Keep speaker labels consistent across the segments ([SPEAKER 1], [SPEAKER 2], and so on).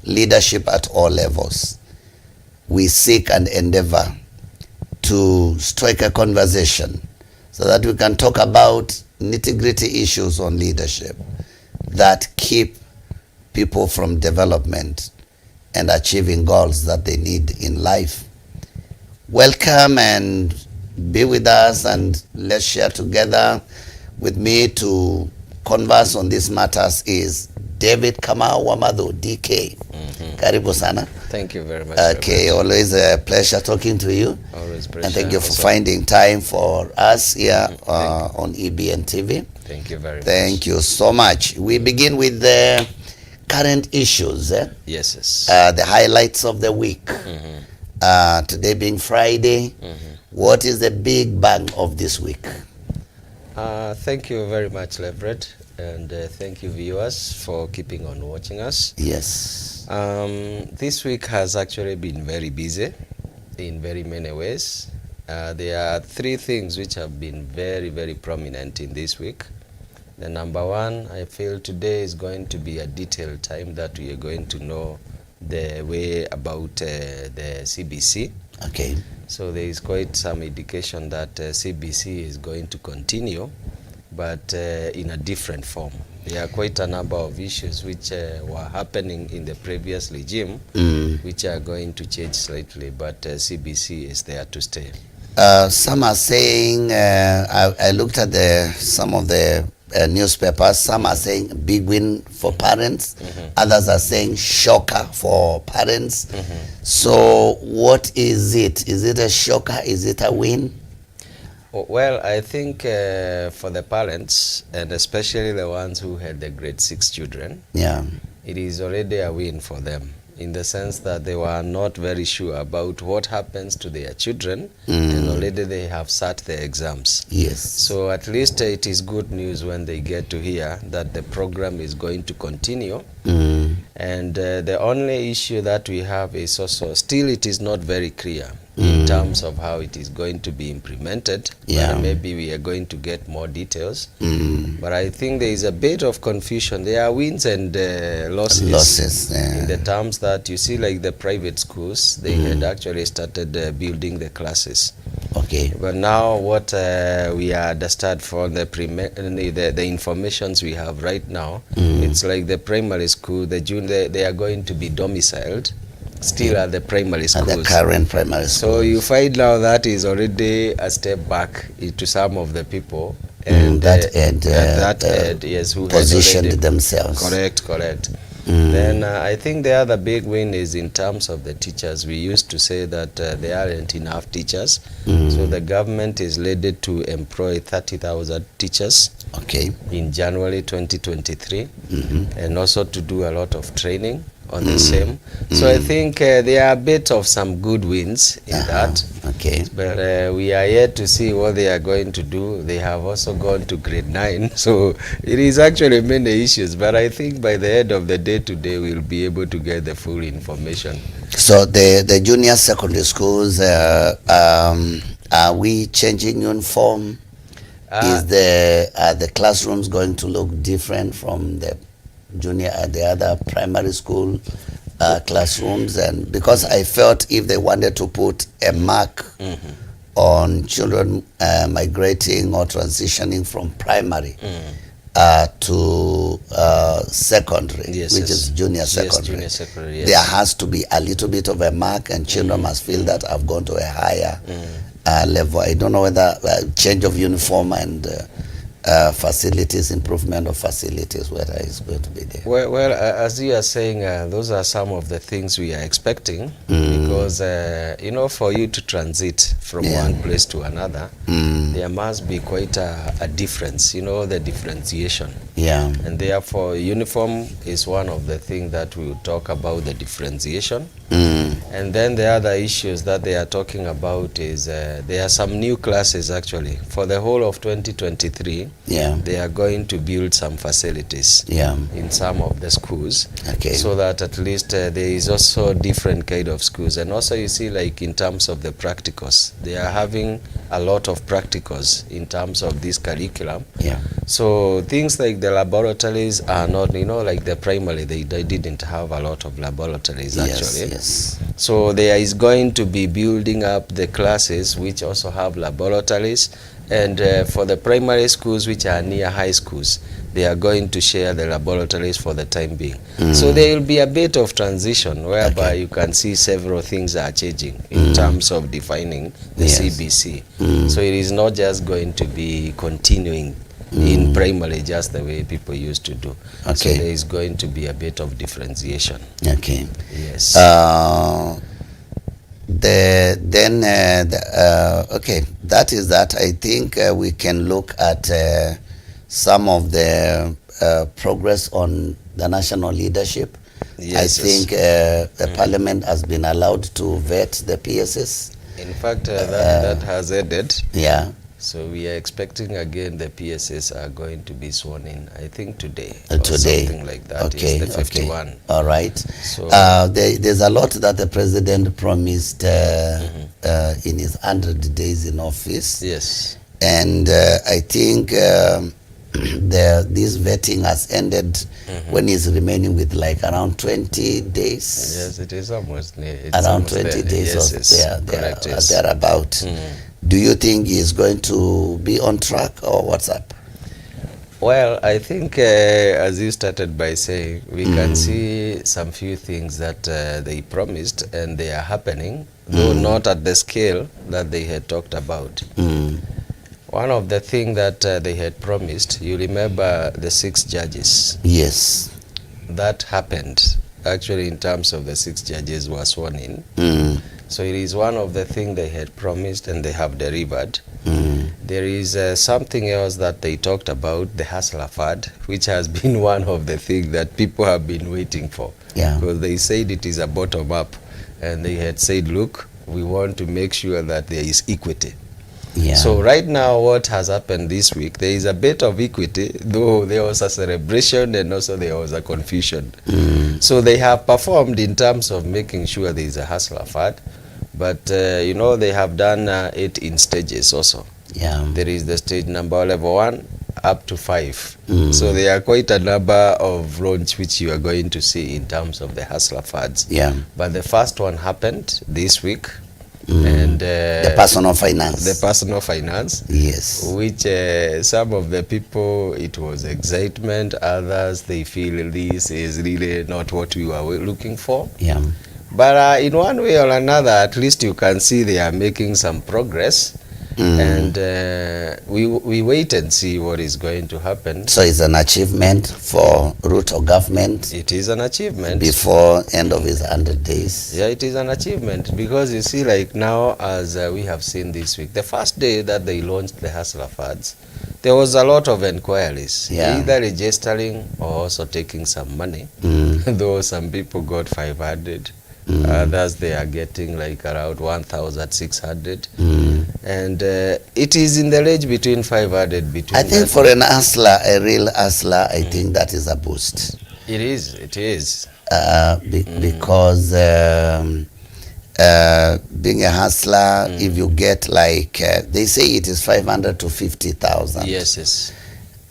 [SPEAKER 1] leadership at all levels. We seek and endeavor to strike a conversation so that we can talk about nitty-gritty issues on leadership that keep people from development and achieving goals that they need in life. Welcome and be with us, and let's share together. With me to converse on these matters is David Kamau Wamathu, DK. Karibu sana.
[SPEAKER 2] Thank you very much.
[SPEAKER 1] Okay, always a pleasure talking to you.
[SPEAKER 2] Always pleasure.
[SPEAKER 1] And thank you for finding time for us here on EBN TV.
[SPEAKER 2] Thank you very much.
[SPEAKER 1] Thank you so much. We begin with the current issues.
[SPEAKER 2] Yes.
[SPEAKER 1] The highlights of the week. Today being Friday. What is the big bang of this week?
[SPEAKER 2] Thank you very much, Leverett, and thank you, viewers, for keeping on watching us.
[SPEAKER 1] Yes.
[SPEAKER 2] This week has actually been very busy in very many ways. There are three things which have been very, very prominent in this week. The number one, I feel today is going to be a detailed time that we are going to know the way about the CBC.
[SPEAKER 1] Okay.
[SPEAKER 2] So there is quite some indication that CBC is going to continue, but in a different form. There are quite a number of issues which were happening in the previous regime, which are going to change slightly, but CBC is there to stay.
[SPEAKER 1] Some are saying, I looked at some of the newspapers, some are saying big win for parents, others are saying shocker for parents. So what is it? Is it a shocker? Is it a win?
[SPEAKER 2] Well, I think for the parents, and especially the ones who had the grade 6 children, it is already a win for them, in the sense that they were not very sure about what happens to their children, and already they have sat their exams.
[SPEAKER 1] Yes.
[SPEAKER 2] So at least it is good news when they get to hear that the program is going to continue. And the only issue that we have is also, still it is not very clear in terms of how it is going to be implemented. But maybe we are going to get more details. But I think there is a bit of confusion. There are wins and losses in the terms that you see, like the private schools, they had actually started building the classes.
[SPEAKER 1] Okay.
[SPEAKER 2] But now what we understand from the informations we have right now, it's like the primary school, the junior, they are going to be domiciled still at the primary schools.
[SPEAKER 1] At the current primary schools.
[SPEAKER 2] So you find now that is already a step back to some of the people. And
[SPEAKER 1] that
[SPEAKER 2] yes, who
[SPEAKER 1] positioned themselves.
[SPEAKER 2] Correct. Then I think the other big win is in terms of the teachers. We used to say that there aren't enough teachers. So the government is ready to employ 30,000 teachers in January 2023, and also to do a lot of training on the same. So I think there are a bit of some good wins in that. But we are yet to see what they are going to do. They have also gone to grade 9. So it is actually many issues. But I think by the end of the day today, we'll be able to get the full information.
[SPEAKER 1] So the junior secondary schools, are we changing uniform? Are the classrooms going to look different from the junior the other primary school classrooms? And because I felt if they wanted to put a mark on children migrating or transitioning from primary to secondary, which is junior secondary, there has to be a little bit of a mark, and children must feel that I've gone to a higher level. I don't know whether change of uniform and facilities, improvement of facilities, whether it's going to be there.
[SPEAKER 2] Well, as you are saying, those are some of the things we are expecting, because, you know, for you to transit from one place to another, there must be quite a difference, you know, the differentiation. And therefore, uniform is one of the things that we will talk about, the differentiation. And then the other issues that they are talking about is there are some new classes actually. For the whole of 2023, they are going to build some facilities in some of the schools, so that at least there is also different kind of schools. And also you see, like in terms of the practicals, they are having a lot of practicals in terms of this curriculum.
[SPEAKER 1] Yeah.
[SPEAKER 2] So things like the laboratories are not, like the primary, they didn't have a lot of laboratories actually.
[SPEAKER 1] Yes.
[SPEAKER 2] So there is going to be building up the classes which also have laboratories, and for the primary schools which are near high schools, they are going to share the laboratories for the time being. So there will be a bit of transition whereby you can see several things are changing in terms of defining the CBC. So it is not just going to be continuing in primary just the way people used to do. So there is going to be a bit of differentiation.
[SPEAKER 1] Okay.
[SPEAKER 2] Yes.
[SPEAKER 1] Okay, that is that. I think we can look at some of the progress on the national leadership.
[SPEAKER 2] Yes,
[SPEAKER 1] I think the parliament has been allowed to vet the PSS.
[SPEAKER 2] In fact, that has ended.
[SPEAKER 1] Yeah.
[SPEAKER 2] So we are expecting again the PSS are going to be sworn in, I think today.
[SPEAKER 1] Today.
[SPEAKER 2] Or something like that.
[SPEAKER 1] Okay.
[SPEAKER 2] It's the 51.
[SPEAKER 1] Okay. All right.
[SPEAKER 2] So
[SPEAKER 1] there's a lot that the president promised in his 100 days in office.
[SPEAKER 2] yes.
[SPEAKER 1] And I think this vetting has ended when he's remaining with like around 20 days.
[SPEAKER 2] Yes, it is almost near. It's
[SPEAKER 1] Around
[SPEAKER 2] almost
[SPEAKER 1] 20
[SPEAKER 2] there.
[SPEAKER 1] days
[SPEAKER 2] Yes,
[SPEAKER 1] of
[SPEAKER 2] correct, yes.
[SPEAKER 1] thereabout. Do you think he's going to be on track, or what's up?
[SPEAKER 2] Well, I think as you started by saying, we can see some few things that they promised and they are happening, though not at the scale that they had talked about. One of the things that they had promised, you remember the 6 judges.
[SPEAKER 1] Yes.
[SPEAKER 2] That happened. Actually, in terms of the 6 judges were sworn in. So it is one of the things they had promised and they have delivered. There is something else that they talked about, the Hustler Fund, which has been one of the things that people have been waiting for.
[SPEAKER 1] Yeah.
[SPEAKER 2] Because they said it is a bottom up. And they had said, look, we want to make sure that there is equity.
[SPEAKER 1] Yeah.
[SPEAKER 2] So right now what has happened this week, there is a bit of equity, though there was a celebration and also there was a confusion. So they have performed in terms of making sure there is a Hustler Fund, but they have done it in stages also.
[SPEAKER 1] Yeah.
[SPEAKER 2] There is the stage number level 1 up to 5. So there are quite a number of launch which you are going to see in terms of the Hustler Funds.
[SPEAKER 1] Yeah.
[SPEAKER 2] But the first one happened this week. And
[SPEAKER 1] the personal finance.
[SPEAKER 2] The personal finance.
[SPEAKER 1] Yes.
[SPEAKER 2] Which some of the people, it was excitement. Others, they feel this is really not what we were looking for.
[SPEAKER 1] Yeah.
[SPEAKER 2] But in one way or another, at least you can see they are making some progress. And we wait and see what is going to happen.
[SPEAKER 1] So it's an achievement for Ruto government.
[SPEAKER 2] It is an achievement.
[SPEAKER 1] Before end of his 100 days.
[SPEAKER 2] Yeah, it is an achievement because you see, like now, as we have seen this week, the first day that they launched the Hustler Funds, there was a lot of inquiries, either registering or also taking some money. Though some people got 500. Others they are getting like around 1,600, and it is in the range between 500 between.
[SPEAKER 1] I think for an hustler, a real hustler, I think that is a boost.
[SPEAKER 2] It is. It is.
[SPEAKER 1] Because being a hustler, if you get like they say it is 500 to 50,000.
[SPEAKER 2] Yes.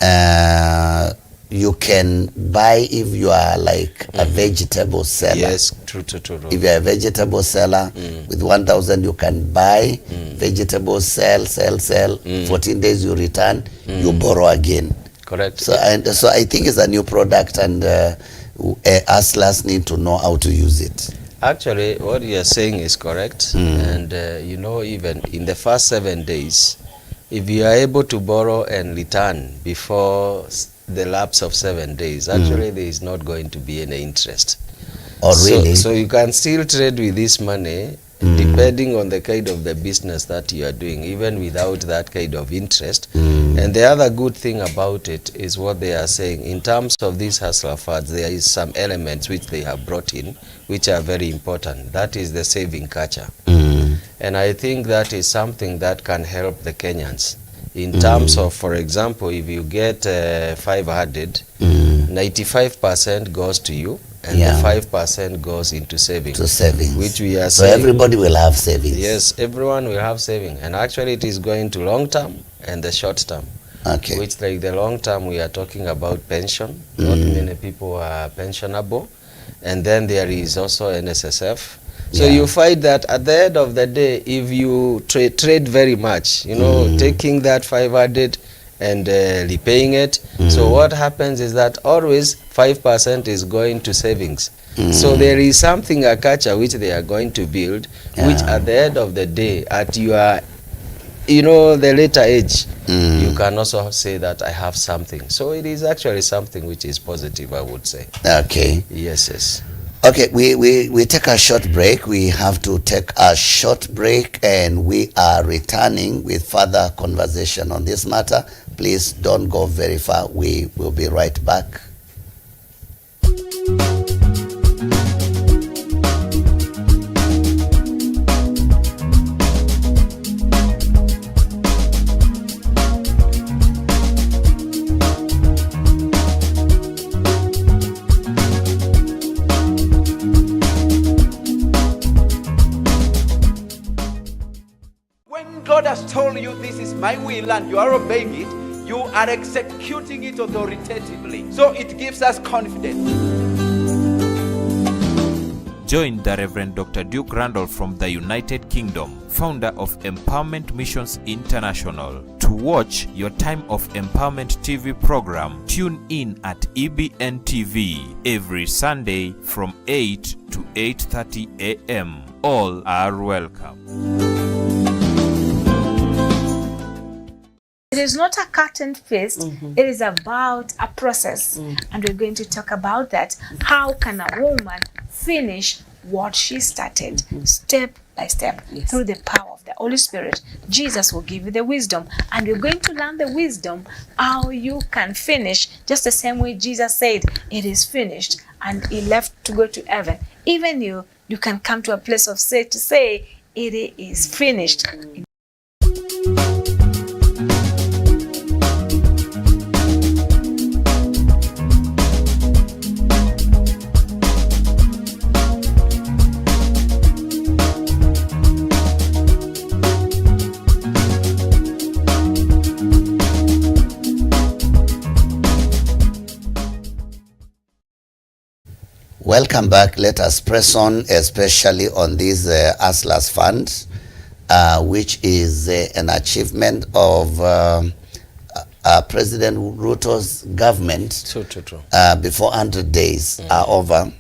[SPEAKER 2] Yes.
[SPEAKER 1] You can buy if you are like a vegetable seller.
[SPEAKER 2] Yes, true.
[SPEAKER 1] If you are a vegetable seller, with 1,000 you can buy vegetables, sell. 14 days you return, you borrow again.
[SPEAKER 2] Correct.
[SPEAKER 1] So I think it's a new product, and hustlers need to know how to use it.
[SPEAKER 2] Actually, what you are saying is correct, and even in the first 7 days, if you are able to borrow and return before the lapse of 7 days, actually there is not going to be any interest.
[SPEAKER 1] Oh, really?
[SPEAKER 2] So you can still trade with this money depending on the kind of the business that you are doing, even without that kind of interest. And the other good thing about it is what they are saying. In terms of these Hustler Funds, there is some elements which they have brought in, which are very important. That is the saving culture. And I think that is something that can help the Kenyans. In terms of, for example, if you get 500, 95% goes to you, and the 5% goes into savings.
[SPEAKER 1] To savings.
[SPEAKER 2] Which we are
[SPEAKER 1] so
[SPEAKER 2] saying.
[SPEAKER 1] So everybody will have savings.
[SPEAKER 2] Yes, everyone will have saving. And actually it is going to long term and the short term.
[SPEAKER 1] Okay.
[SPEAKER 2] Which like the long term we are talking about pension. Not many people are pensionable. And then there is also NSSF. So you find that at the end of the day, if you trade very much, you know, taking that 500 and repaying it, so what happens is that always 5% is going to savings. So there is something, a culture which they are going to build, which at the end of the day, at your, you know, the later age, you can also say that I have something. So it is actually something which is positive, I would say.
[SPEAKER 1] Okay.
[SPEAKER 2] Yes, yes.
[SPEAKER 1] Okay, we take a short break. We have to take a short break, and we are returning with further conversation on this matter. Please don't go very far. We will be right back.
[SPEAKER 3] God has told you this is my will and you are obeying it, you are executing it authoritatively. So it gives us confidence.
[SPEAKER 4] Join the Reverend Dr. Duke Randall from the United Kingdom, founder of Empowerment Missions International. To watch your Time of Empowerment TV program, tune in at EBN TV every Sunday from 8 to 8:30 a.m. All are welcome.
[SPEAKER 5] It is not a cut and paste. It is about a process. And we're going to talk about that. How can a woman finish what she started, step by step, through the power of the Holy Spirit? Jesus will give you the wisdom, and you're going to learn the wisdom how you can finish, just the same way Jesus said, it is finished, and he left to go to heaven. Even you can come to a place of to say it is finished.
[SPEAKER 1] Welcome back. Let us press on, especially on this ASLAS fund, which is an achievement of President Ruto's government.
[SPEAKER 2] True.
[SPEAKER 1] Before 100 days are over.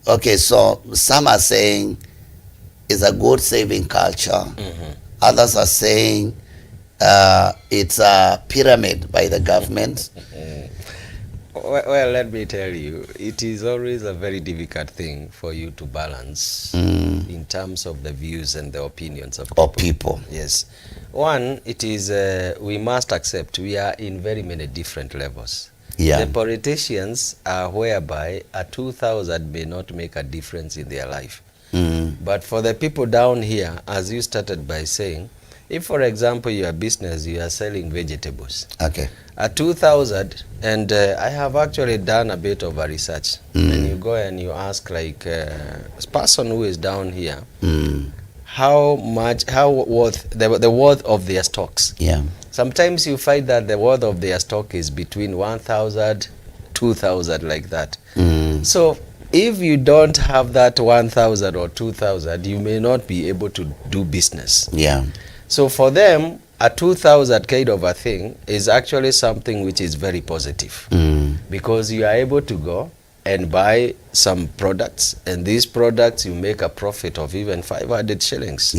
[SPEAKER 1] Okay, so some are saying it's a good saving culture. Others are saying it's a pyramid by the government.
[SPEAKER 2] Well, let me tell you, it is always a very difficult thing for you to balance in terms of the views and the opinions of people. Yes. One, it is, we must accept we are in very many different levels. The politicians are whereby a 2,000 may not make a difference in their life. But for the people down here, as you started by saying, if, for example, your business, you are selling vegetables.
[SPEAKER 1] Okay.
[SPEAKER 2] At 2,000, and I have actually done a bit of a research. And you go and you ask, like, a person who is down here, how worth, the worth of their stocks. Sometimes you find that the worth of their stock is between 1,000, 2,000, like that. So if you don't have that 1,000 or 2,000, you may not be able to do business. So for them, a 2,000 kind of a thing is actually something which is very positive, because you are able to go and buy some products, and these products you make a profit of even 500 shillings.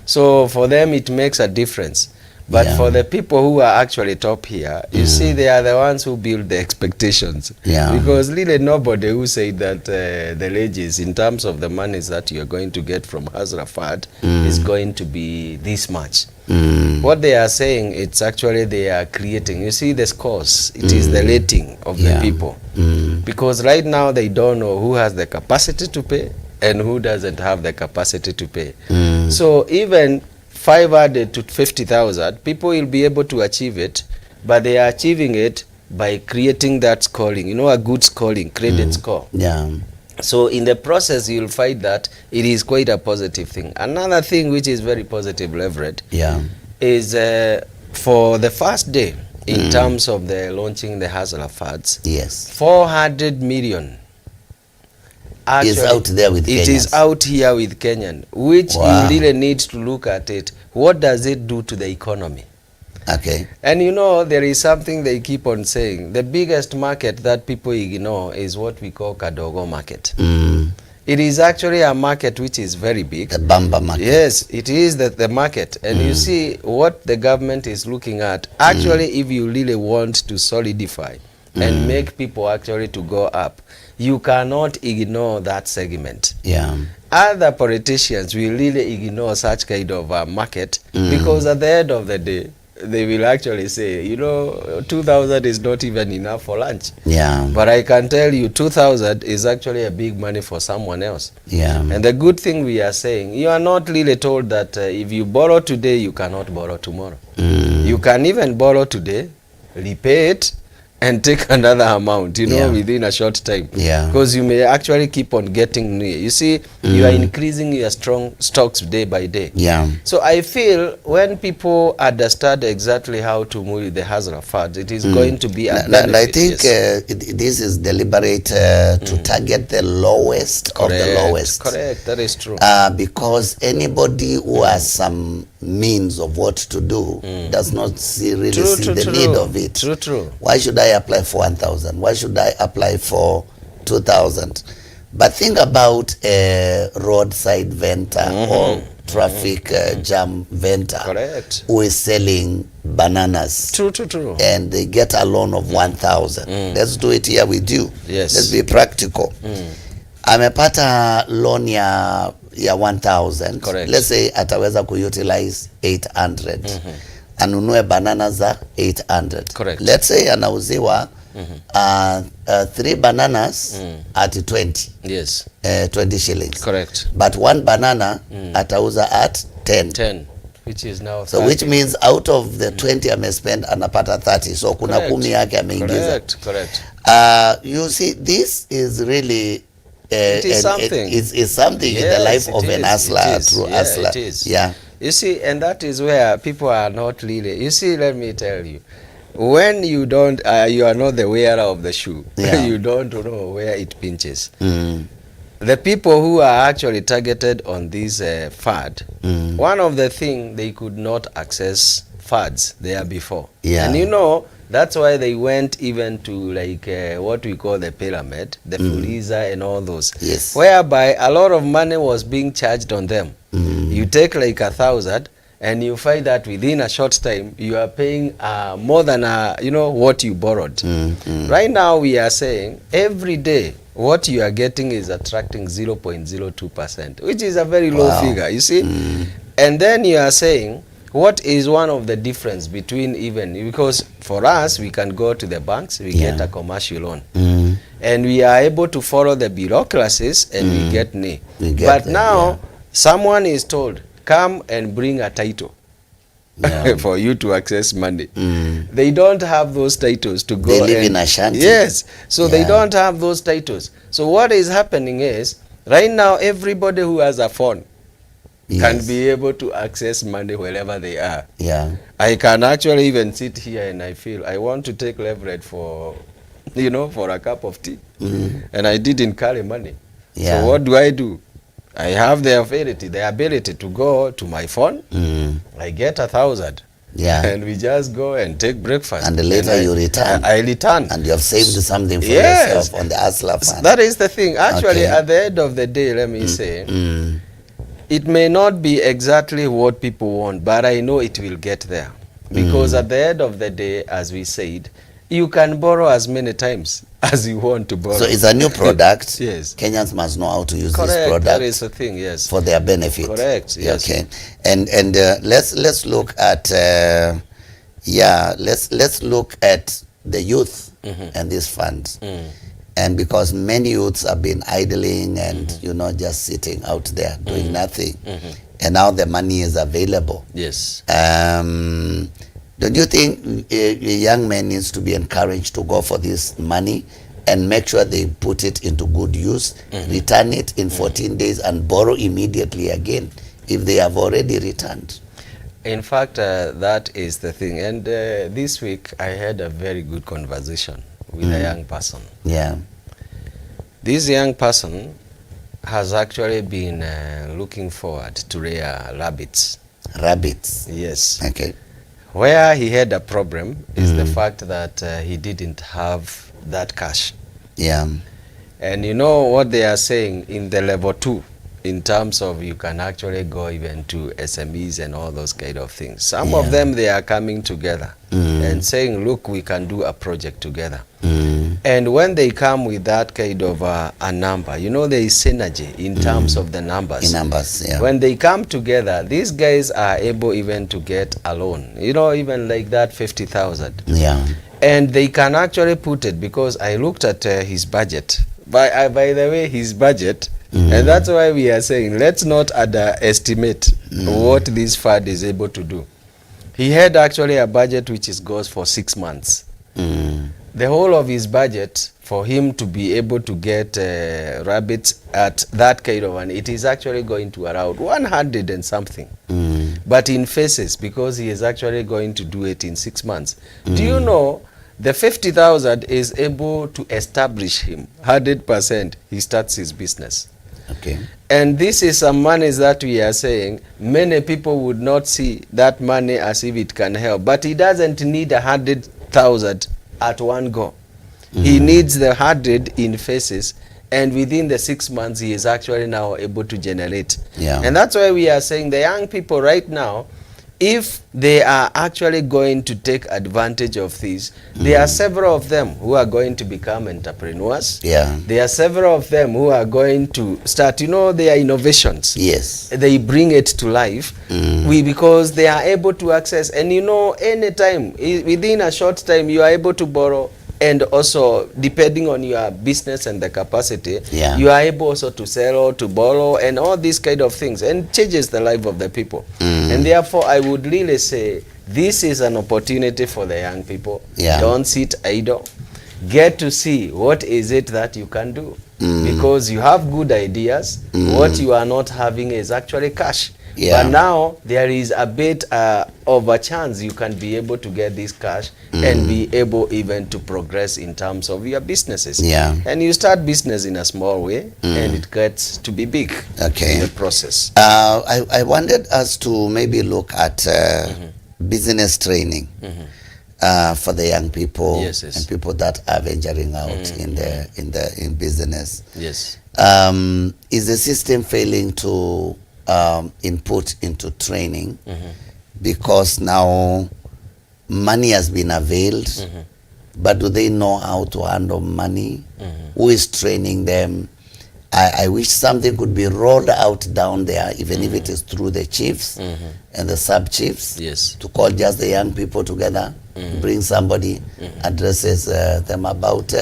[SPEAKER 2] So for them it makes a difference. But for the people who are actually top here, you see, they are the ones who build the expectations. Because really nobody who said that the wages in terms of the monies that you're going to get from Hazrafat is going to be this much. What they are saying, it's actually they are creating, you see the scores, it is the rating of the people. Because right now they don't know who has the capacity to pay and who doesn't have the capacity to pay. So even 500 to 50,000, people will be able to achieve it, but they are achieving it by creating that scoring, you know, a good scoring, credit score.
[SPEAKER 1] Yeah.
[SPEAKER 2] So in the process, you'll find that it is quite a positive thing. Another thing which is very positive, Reverend,
[SPEAKER 1] Yeah.
[SPEAKER 2] is for the first day, in terms of the launching the Hustler Funds,
[SPEAKER 1] Yes.
[SPEAKER 2] 400 million actually
[SPEAKER 1] is out there with
[SPEAKER 2] it
[SPEAKER 1] Kenyans.
[SPEAKER 2] is out here with Kenyan, which
[SPEAKER 1] Wow.
[SPEAKER 2] you really need to look at it. What does it do to the economy?
[SPEAKER 1] Okay.
[SPEAKER 2] And you know, there is something they keep on saying. The biggest market that people ignore is what we call Kadogo market. It is actually a market which is very big.
[SPEAKER 1] The Bamba market.
[SPEAKER 2] Yes, it is the market. And you see what the government is looking at. Actually, if you really want to solidify and make people actually to go up, you cannot ignore that segment.
[SPEAKER 1] Yeah.
[SPEAKER 2] Other politicians will really ignore such kind of market because at the end of the day, they will actually say, you know, 2,000 is not even enough for lunch.
[SPEAKER 1] Yeah.
[SPEAKER 2] But I can tell you 2,000 is actually a big money for someone else.
[SPEAKER 1] Yeah.
[SPEAKER 2] And the good thing we are saying, you are not really told that if you borrow today, you cannot borrow tomorrow. You can even borrow today, repay it, and take another amount, you know, within a short time.
[SPEAKER 1] Yeah.
[SPEAKER 2] Because you may actually keep on getting new. You see, you are increasing your strong stocks day by day.
[SPEAKER 1] Yeah.
[SPEAKER 2] So I feel when people understand exactly how to move with the Hustler Fund, it is going to be a benefit.
[SPEAKER 1] And I think this is deliberate to target the lowest of the lowest.
[SPEAKER 2] Correct, that is true.
[SPEAKER 1] Because anybody who has some means of what to do does not really see the need of it.
[SPEAKER 2] True.
[SPEAKER 1] Why should I apply for 1,000? Why should I apply for 2,000? But think about a roadside vendor or traffic jam vendor who is selling bananas.
[SPEAKER 2] True.
[SPEAKER 1] And they get a loan of 1,000. Let's do it here with you.
[SPEAKER 2] Yes.
[SPEAKER 1] Let's be practical. Amepata loan ya 1,000.
[SPEAKER 2] Correct.
[SPEAKER 1] Let's say ataweza kuutilize 800. Anunue banana za 800.
[SPEAKER 2] Correct.
[SPEAKER 1] Let's say anauziwa 3 bananas at 20.
[SPEAKER 2] Yes.
[SPEAKER 1] 20 shillings.
[SPEAKER 2] Correct.
[SPEAKER 1] But 1 banana atauza at 10.
[SPEAKER 2] 10, which is now 30.
[SPEAKER 1] So which means out of the 20 amespend anapata 30. So kuna 10 yake ameingiza.
[SPEAKER 2] Correct.
[SPEAKER 1] You see, this is really
[SPEAKER 2] it is something.
[SPEAKER 1] It's something in the life of an hustler, true hustler.
[SPEAKER 2] It is.
[SPEAKER 1] Yeah.
[SPEAKER 2] You see, and that is where people are not really. You see, let me tell you, when you don't, you are not the wearer of the shoe.
[SPEAKER 1] Yeah.
[SPEAKER 2] You don't know where it pinches. The people who are actually targeted on this fad, one of the things they could not access fads there before.
[SPEAKER 1] Yeah.
[SPEAKER 2] And you know, that's why they went even to like what we call the pyramid, the Fuliza and all those.
[SPEAKER 1] Yes.
[SPEAKER 2] Whereby a lot of money was being charged on them. You take like 1,000 and you find that within a short time you are paying more than you know what you borrowed. Right now we are saying every day what you are getting is attracting 0.02%, which is a very low figure, you see. And then you are saying what is one of the difference between even, because for us we can go to the banks, we get a commercial loan, and we are able to follow the bureaucracies and we get NE. But now someone is told, come and bring a title for you to access money. They don't have those titles to go.
[SPEAKER 1] They live in Ashanti.
[SPEAKER 2] Yes, so they don't have those titles. So what is happening is, right now everybody who has a phone can be able to access money wherever they are.
[SPEAKER 1] Yeah.
[SPEAKER 2] I can actually even sit here and I feel I want to take leverage for, you know, for a cup of tea. And I didn't carry money.
[SPEAKER 1] Yeah.
[SPEAKER 2] So what do? I have the ability to go to my phone. I get 1,000.
[SPEAKER 1] Yeah.
[SPEAKER 2] And we just go and take breakfast.
[SPEAKER 1] And later you return.
[SPEAKER 2] I return.
[SPEAKER 1] And you have saved something for yourself on the hustler fund.
[SPEAKER 2] That is the thing. Actually, at the end of the day, let me say, it may not be exactly what people want, but I know it will get there. Because at the end of the day, as we said, you can borrow as many times as you want to borrow.
[SPEAKER 1] So it's a new product.
[SPEAKER 2] Yes.
[SPEAKER 1] Kenyans must know how to use this
[SPEAKER 2] Correct.
[SPEAKER 1] product.
[SPEAKER 2] That is the thing, yes.
[SPEAKER 1] For their benefit.
[SPEAKER 2] Correct, yes.
[SPEAKER 1] Okay. And let's look at let's look at the youth and these funds. And because many youths have been idling and you know, just sitting out there doing nothing, and now the money is available.
[SPEAKER 2] Yes.
[SPEAKER 1] Don't you think a young man needs to be encouraged to go for this money and make sure they put it into good use, return it in 14 days and borrow immediately again if they have already returned?
[SPEAKER 2] In fact, that is the thing. And this week I had a very good conversation with a young person.
[SPEAKER 1] Yeah.
[SPEAKER 2] This young person has actually been looking forward to rear rabbits.
[SPEAKER 1] Rabbits?
[SPEAKER 2] Yes.
[SPEAKER 1] Okay.
[SPEAKER 2] Where he had a problem is the fact that he didn't have that cash.
[SPEAKER 1] Yeah.
[SPEAKER 2] And you know what they are saying in the level 2, in terms of you can actually go even to SMEs and all those kind of things. Some of them, they are coming together and saying, look, we can do a project together. And when they come with that kind of a number, you know, there is synergy in terms of the numbers.
[SPEAKER 1] In numbers, yeah.
[SPEAKER 2] When they come together, these guys are able even to get a loan, you know, even like that 50,000.
[SPEAKER 1] Yeah.
[SPEAKER 2] And they can actually put it, because I looked at his budget. By the way, his budget, and that's why we are saying, let's not underestimate what this fund is able to do. He had actually a budget which goes for 6 months. The whole of his budget for him to be able to get rabbits at that kind of one, it is actually going to around 100 and something. But in phases, because he is actually going to do it in 6 months. Do you know the 50,000 is able to establish him 100%? He starts his business.
[SPEAKER 1] Okay.
[SPEAKER 2] And this is some money that we are saying many people would not see that money as if it can help, but he doesn't need 100,000 at one go. He needs the 100 in phases, and within the 6 months he is actually now able to generate.
[SPEAKER 1] Yeah.
[SPEAKER 2] And that's why we are saying the young people right now, if they are actually going to take advantage of this, there are several of them who are going to become entrepreneurs.
[SPEAKER 1] Yeah.
[SPEAKER 2] There are several of them who are going to start, you know, their innovations.
[SPEAKER 1] Yes.
[SPEAKER 2] They bring it to life because they are able to access, and you know, anytime, within a short time, you are able to borrow. And also, depending on your business and the capacity, you are able also to sell or to borrow and all these kind of things, and changes the life of the people. And therefore, I would really say this is an opportunity for the young people. Don't sit idle. Get to see what is it that you can do. Because you have good ideas. What you are not having is actually cash. But now there is a bit of a chance you can be able to get this cash and be able even to progress in terms of your businesses. And you start business in a small way and it gets to be big in the process.
[SPEAKER 1] I wanted us to maybe look at business training for the young people and people that are venturing out in business. Is the system failing to input into training because now money has been availed, but do they know how to handle money? Who is training them? I wish something could be rolled out down there, even if it is through the chiefs and the sub chiefs, to call just the young people together, bring somebody, addresses them about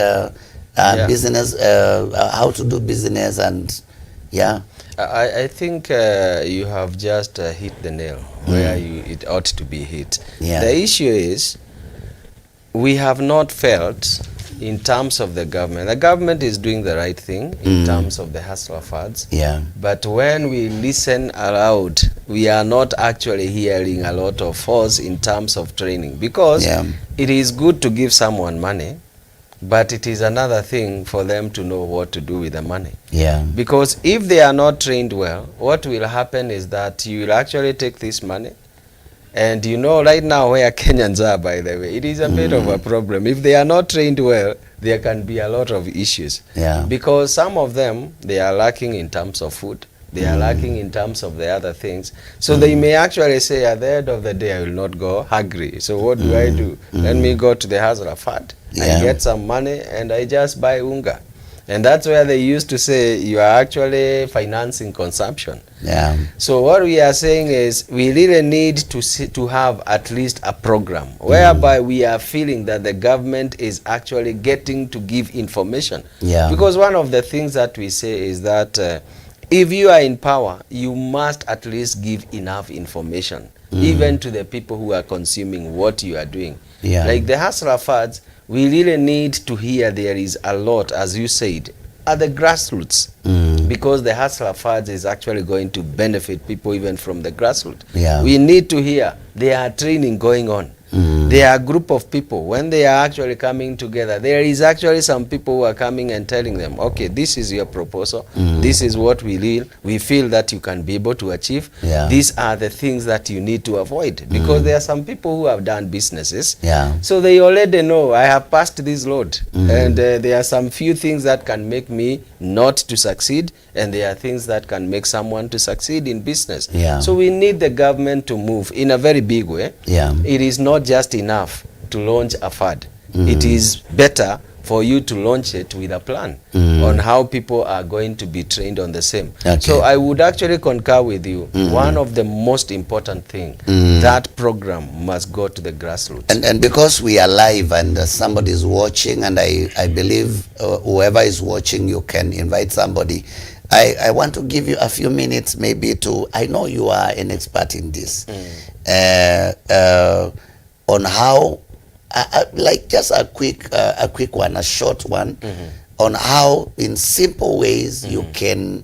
[SPEAKER 1] business, how to do business, and
[SPEAKER 2] I think you have just hit the nail where it ought to be hit. The issue is we have not felt in terms of the government. The government is doing the right thing in terms of the hustler funds. But when we listen aloud, we are not actually hearing a lot of force in terms of training. Because it is good to give someone money, but it is another thing for them to know what to do with the money. Because if they are not trained well, what will happen is that you will actually take this money, and you know right now where Kenyans are, by the way, it is a bit of a problem. If they are not trained well, there can be a lot of issues. Because some of them, they are lacking in terms of food. They are lacking in terms of the other things. So they may actually say, at the end of the day, I will not go hungry. So what do I do? Let me go to the Hazara Fund. I get some money and I just buy unga. And that's where they used to say you are actually financing consumption. So what we are saying is we really need to have at least a program whereby we are feeling that the government is actually getting to give information. Because one of the things that we say is that if you are in power, you must at least give enough information even to the people who are consuming what you are doing.
[SPEAKER 1] Yeah.
[SPEAKER 2] Like the hustler fads, we really need to hear there is a lot, as you said, at the grassroots. Because the hustler fads is actually going to benefit people even from the grassroots.
[SPEAKER 1] Yeah.
[SPEAKER 2] We need to hear there are training going on. There are a group of people, when they are actually coming together, there is actually some people who are coming and telling them, okay, this is your proposal, this is what we feel that you can be able to achieve.
[SPEAKER 1] Yeah.
[SPEAKER 2] These are the things that you need to avoid, because there are some people who have done businesses,
[SPEAKER 1] Yeah.
[SPEAKER 2] so they already know, I have passed this load, and there are some few things that can make me not to succeed, and there are things that can make someone to succeed in business.
[SPEAKER 1] Yeah.
[SPEAKER 2] So we need the government to move in a very big way.
[SPEAKER 1] Yeah.
[SPEAKER 2] It is not just enough to launch a fad. It is better for you to launch it with a plan on how people are going to be trained on the same.
[SPEAKER 1] Okay.
[SPEAKER 2] So I would actually concur with you. One of the most important thing, that program must go to the grassroots.
[SPEAKER 1] And because we are live and somebody is watching, and I believe whoever is watching, you can invite somebody. I want to give you a few minutes maybe to, I know you are an expert in this, on how, like just a quick one, a short one, on how in simple ways you can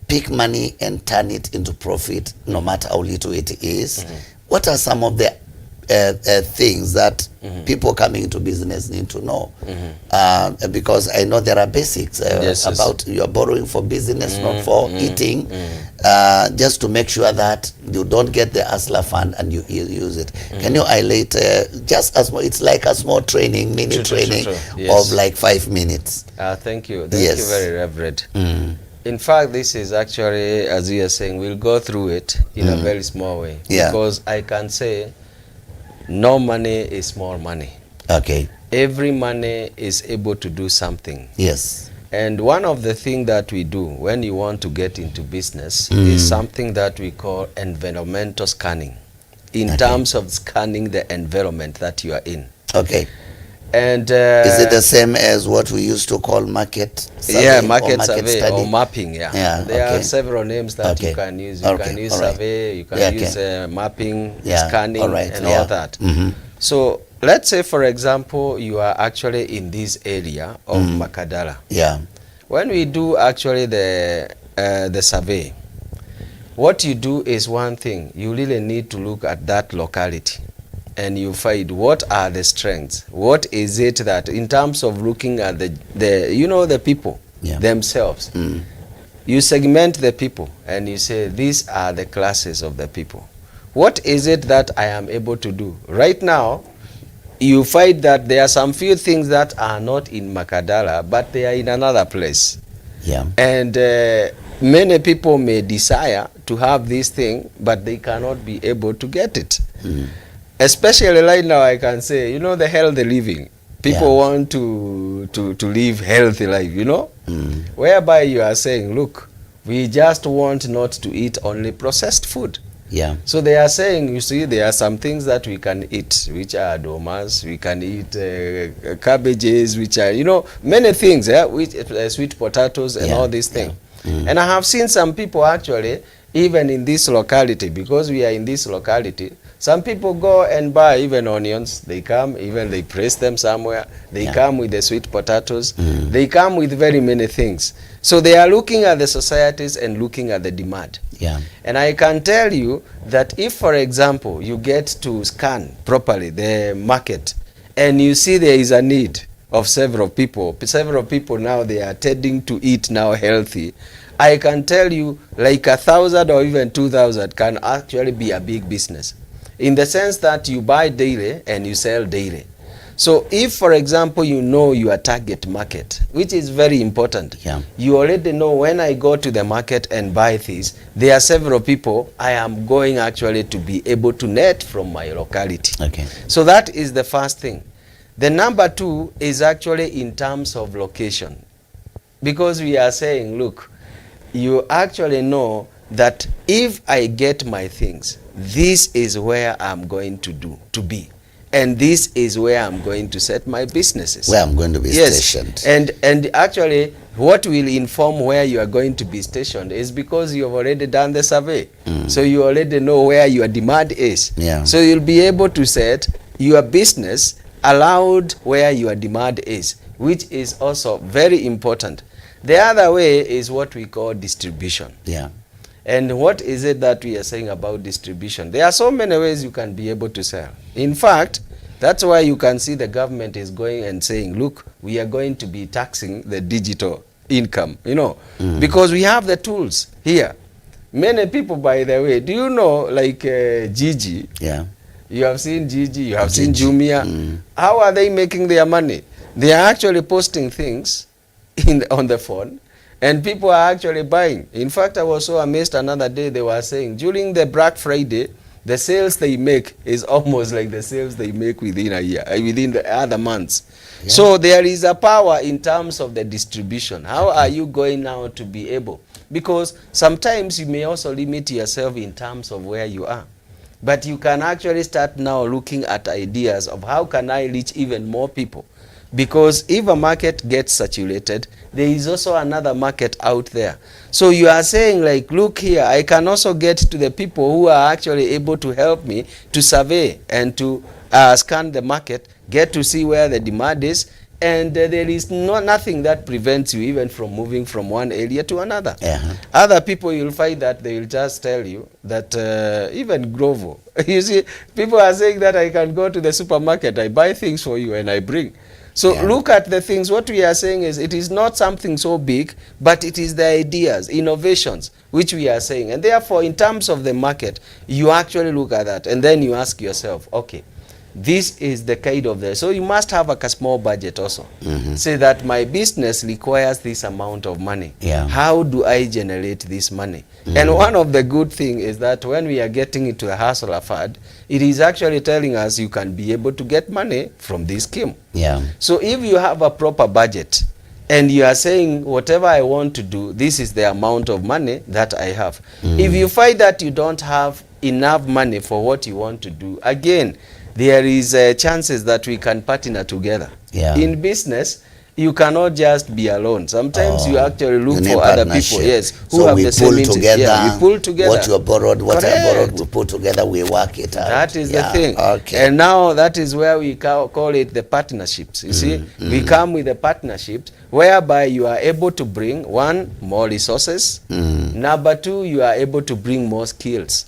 [SPEAKER 1] pick money and turn it into profit, no matter how little it is. What are some of the things that people coming into business need to know? Because I know there are basics about you're borrowing for business, not for eating, just to make sure that you don't get the hustler fund and you use it. Can you highlight just as it's like a small training, mini training
[SPEAKER 2] Yes.
[SPEAKER 1] of like 5 minutes?
[SPEAKER 2] Thank you. Thank you very Reverend. In fact, this is actually, as you are saying, we'll go through it in a very small way.
[SPEAKER 1] Yeah.
[SPEAKER 2] Because I can say, no money is small money.
[SPEAKER 1] Okay.
[SPEAKER 2] Every money is able to do something.
[SPEAKER 1] Yes.
[SPEAKER 2] And one of the things that we do when you want to get into business is something that we call environmental scanning, in terms of scanning the environment that you are in.
[SPEAKER 1] Okay.
[SPEAKER 2] And
[SPEAKER 1] is it the same as what we used to call market survey?
[SPEAKER 2] Market survey
[SPEAKER 1] study?
[SPEAKER 2] or mapping. There are several names that you can use. You can use survey, you can use mapping, scanning, and all that. So let's say, for example, you are actually in this area of Makadara.
[SPEAKER 1] Yeah.
[SPEAKER 2] When we do actually the survey, what you do is one thing. You really need to look at that locality, and you find what are the strengths. What is it that, in terms of looking at the people themselves, you segment the people and you say, these are the classes of the people. What is it that I am able to do? Right now, you find that there are some few things that are not in Makadara, but they are in another place.
[SPEAKER 1] Yeah.
[SPEAKER 2] And many people may desire to have this thing, but they cannot be able to get it. Especially right now, I can say, the healthy living. People want to live healthy life, whereby you are saying, look, we just want not to eat only processed food.
[SPEAKER 1] Yeah.
[SPEAKER 2] So they are saying, you see, there are some things that we can eat, which are adomas. We can eat cabbages, which are, many things, with sweet potatoes and all these things. And I have seen some people actually, even in this locality, because we are in this locality, some people go and buy even onions. They come, even they press them somewhere. They come with the sweet potatoes. They come with very many things. So they are looking at the societies and looking at the demand.
[SPEAKER 1] Yeah.
[SPEAKER 2] And I can tell you that if, for example, you get to scan properly the market and you see there is a need of several people now, they are tending to eat now healthy, I can tell you like 1,000 or even 2,000 can actually be a big business, in the sense that you buy daily and you sell daily. So if, for example, you know your target market, which is very important, you already know, when I go to the market and buy this, there are several people I am going actually to be able to net from my locality.
[SPEAKER 1] Okay.
[SPEAKER 2] So that is the first thing. The number two is actually in terms of location. Because we are saying, look, you actually know that if I get my things, this is where I'm going to be. and this is where I'm going to set my businesses.
[SPEAKER 1] Where I'm going to be
[SPEAKER 2] yes.
[SPEAKER 1] stationed.
[SPEAKER 2] And actually, what will inform where you are going to be stationed is because you have already done the survey. So you already know where your demand is.
[SPEAKER 1] Yeah.
[SPEAKER 2] So you'll be able to set your business allowed where your demand is, which is also very important. The other way is what we call distribution.
[SPEAKER 1] Yeah.
[SPEAKER 2] And what is it that we are saying about distribution? There are so many ways you can be able to sell. In fact, that's why you can see the government is going and saying, look, we are going to be taxing the digital income, you know, because we have the tools here. Many people, by the way, do you know, like Gigi?
[SPEAKER 1] Yeah.
[SPEAKER 2] You have seen Gigi, you have seen Jumia. How are they making their money? They are actually posting things on the phone, and people are actually buying. In fact, I was so amazed another day, they were saying during the Black Friday, the sales they make is almost like the sales they make within a year, within the other months. Yeah. So there is a power in terms of the distribution. How are you going now to be able? Because sometimes you may also limit yourself in terms of where you are. But you can actually start now looking at ideas of how can I reach even more people. Because if a market gets saturated, there is also another market out there. So you are saying, like, look here, I can also get to the people who are actually able to help me to survey and to scan the market, get to see where the demand is, and there is nothing that prevents you even from moving from one area to another. Other people, you'll find that they will just tell you that even Grovo, you see, people are saying that I can go to the supermarket, I buy things for you and I bring. So look at the things. What we are saying is it is not something so big, but it is the ideas, innovations, which we are saying. And therefore, in terms of the market, you actually look at that and then you ask yourself, okay, this is the kind of the, so you must have a small budget also. Say that my business requires this amount of money. How do I generate this money? And one of the good things is that when we are getting into the hustler fund, it is actually telling us you can be able to get money from this scheme. So if you have a proper budget and you are saying whatever I want to do, this is the amount of money that I have. If you find that you don't have enough money for what you want to do, again, there is chances that we can partner together. In business, you cannot just be alone. Sometimes you actually look for other people, who
[SPEAKER 1] so
[SPEAKER 2] have
[SPEAKER 1] we
[SPEAKER 2] the same interest.
[SPEAKER 1] together,
[SPEAKER 2] We pull together.
[SPEAKER 1] What you have borrowed, what I borrowed, we put together, we work it out.
[SPEAKER 2] That is the thing. And now that is where we call it the partnerships. You see, we come with the partnerships whereby you are able to bring, one, more resources. Number two, you are able to bring more skills.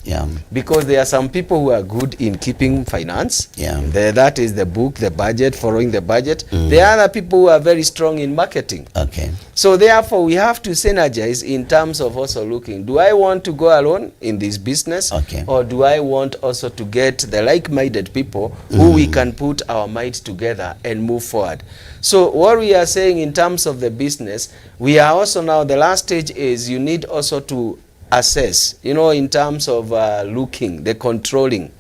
[SPEAKER 2] Because there are some people who are good in keeping finance. That is the book, the budget, following the budget. There are other people who are very strong in marketing. So therefore, we have to synergize in terms of also looking, do I want to go alone in this business? Or do I want also to get the like-minded people who we can put our might together and move forward? So what we are saying in terms of the business, we are also now, the last stage is you need also to assess, you know, in terms of looking, the controlling,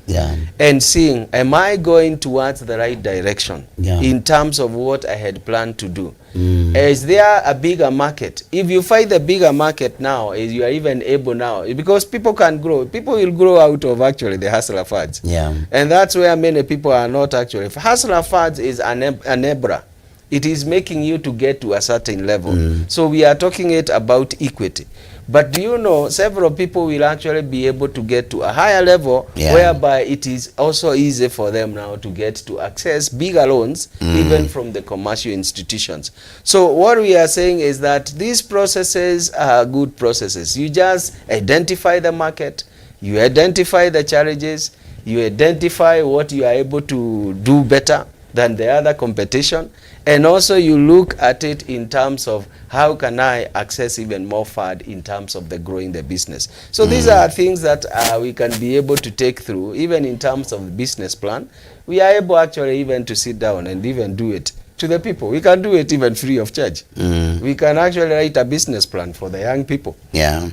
[SPEAKER 2] and seeing, am I going towards the right direction in terms of what I had planned to do? Is there a bigger market? If you find the bigger market now, is you are even able now, because people can grow. People will grow out of actually the hustler funds. And that's where many people are not actually. Hustler funds is an enabler. It is making you to get to a certain level. So we are talking it about equity. But do you know, several people will actually be able to get to a higher level, whereby it is also easy for them now to get to access bigger loans, even from the commercial institutions. So what we are saying is that these processes are good processes. You just identify the market, you identify the challenges, you identify what you are able to do better than the other competition, and also you look at it in terms of how can I access even more fund in terms of the growing the business. So these are things that we can be able to take through, even in terms of the business plan. We are able actually even to sit down and even do it to the people. We can do it even free of charge. We can actually write a business plan for the young people,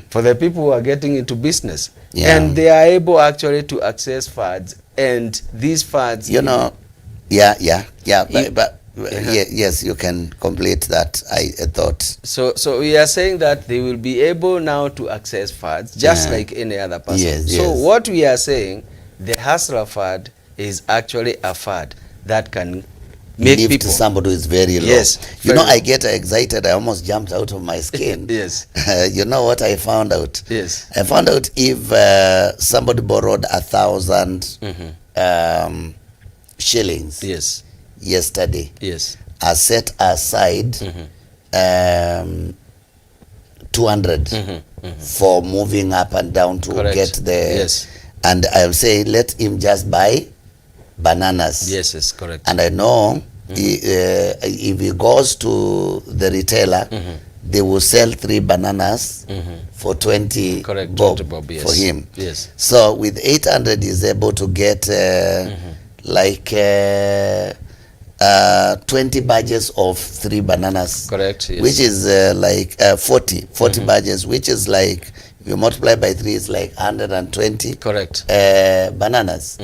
[SPEAKER 2] for the people who are getting into business, and they are able actually to access funds, and these funds,
[SPEAKER 1] you know, yes, you can complete that, I thought.
[SPEAKER 2] So we are saying that they will be able now to access funds just like any other person. So what we are saying, the hustler fund is actually a fad that can make
[SPEAKER 1] lift
[SPEAKER 2] people.
[SPEAKER 1] somebody who is very low.
[SPEAKER 2] Yes,
[SPEAKER 1] You know,
[SPEAKER 2] very
[SPEAKER 1] I get excited. I almost jumped out of my skin.
[SPEAKER 2] Yes.
[SPEAKER 1] You know what I found out?
[SPEAKER 2] Yes.
[SPEAKER 1] I found out if somebody borrowed 1,000 shillings
[SPEAKER 2] Yes.
[SPEAKER 1] yesterday,
[SPEAKER 2] Yes.
[SPEAKER 1] I set aside 200 for moving up and down to
[SPEAKER 2] Correct.
[SPEAKER 1] get the.
[SPEAKER 2] Yes.
[SPEAKER 1] And I'll say, let him just buy bananas.
[SPEAKER 2] Yes, yes, correct.
[SPEAKER 1] And I know if he goes to the retailer, they will sell 3 bananas for 20
[SPEAKER 2] Correct,
[SPEAKER 1] bob,
[SPEAKER 2] 20 bob, yes.
[SPEAKER 1] for him.
[SPEAKER 2] Yes.
[SPEAKER 1] So with 800, he's able to get like 20 badges of 3 bananas.
[SPEAKER 2] Correct, yes.
[SPEAKER 1] Which is like 40 badges, which is like, if you multiply by 3, it's like 120
[SPEAKER 2] Correct.
[SPEAKER 1] bananas.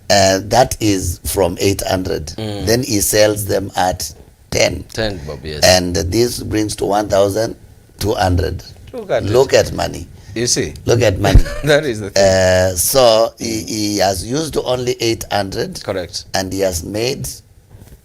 [SPEAKER 1] That is from 800. Then he sells them at 10.
[SPEAKER 2] 10 bob, yes.
[SPEAKER 1] And this brings to 1,200.
[SPEAKER 2] Look at it.
[SPEAKER 1] At money.
[SPEAKER 2] You see?
[SPEAKER 1] Look at money.
[SPEAKER 2] That is the thing.
[SPEAKER 1] So he has used only 800.
[SPEAKER 2] Correct.
[SPEAKER 1] And he has made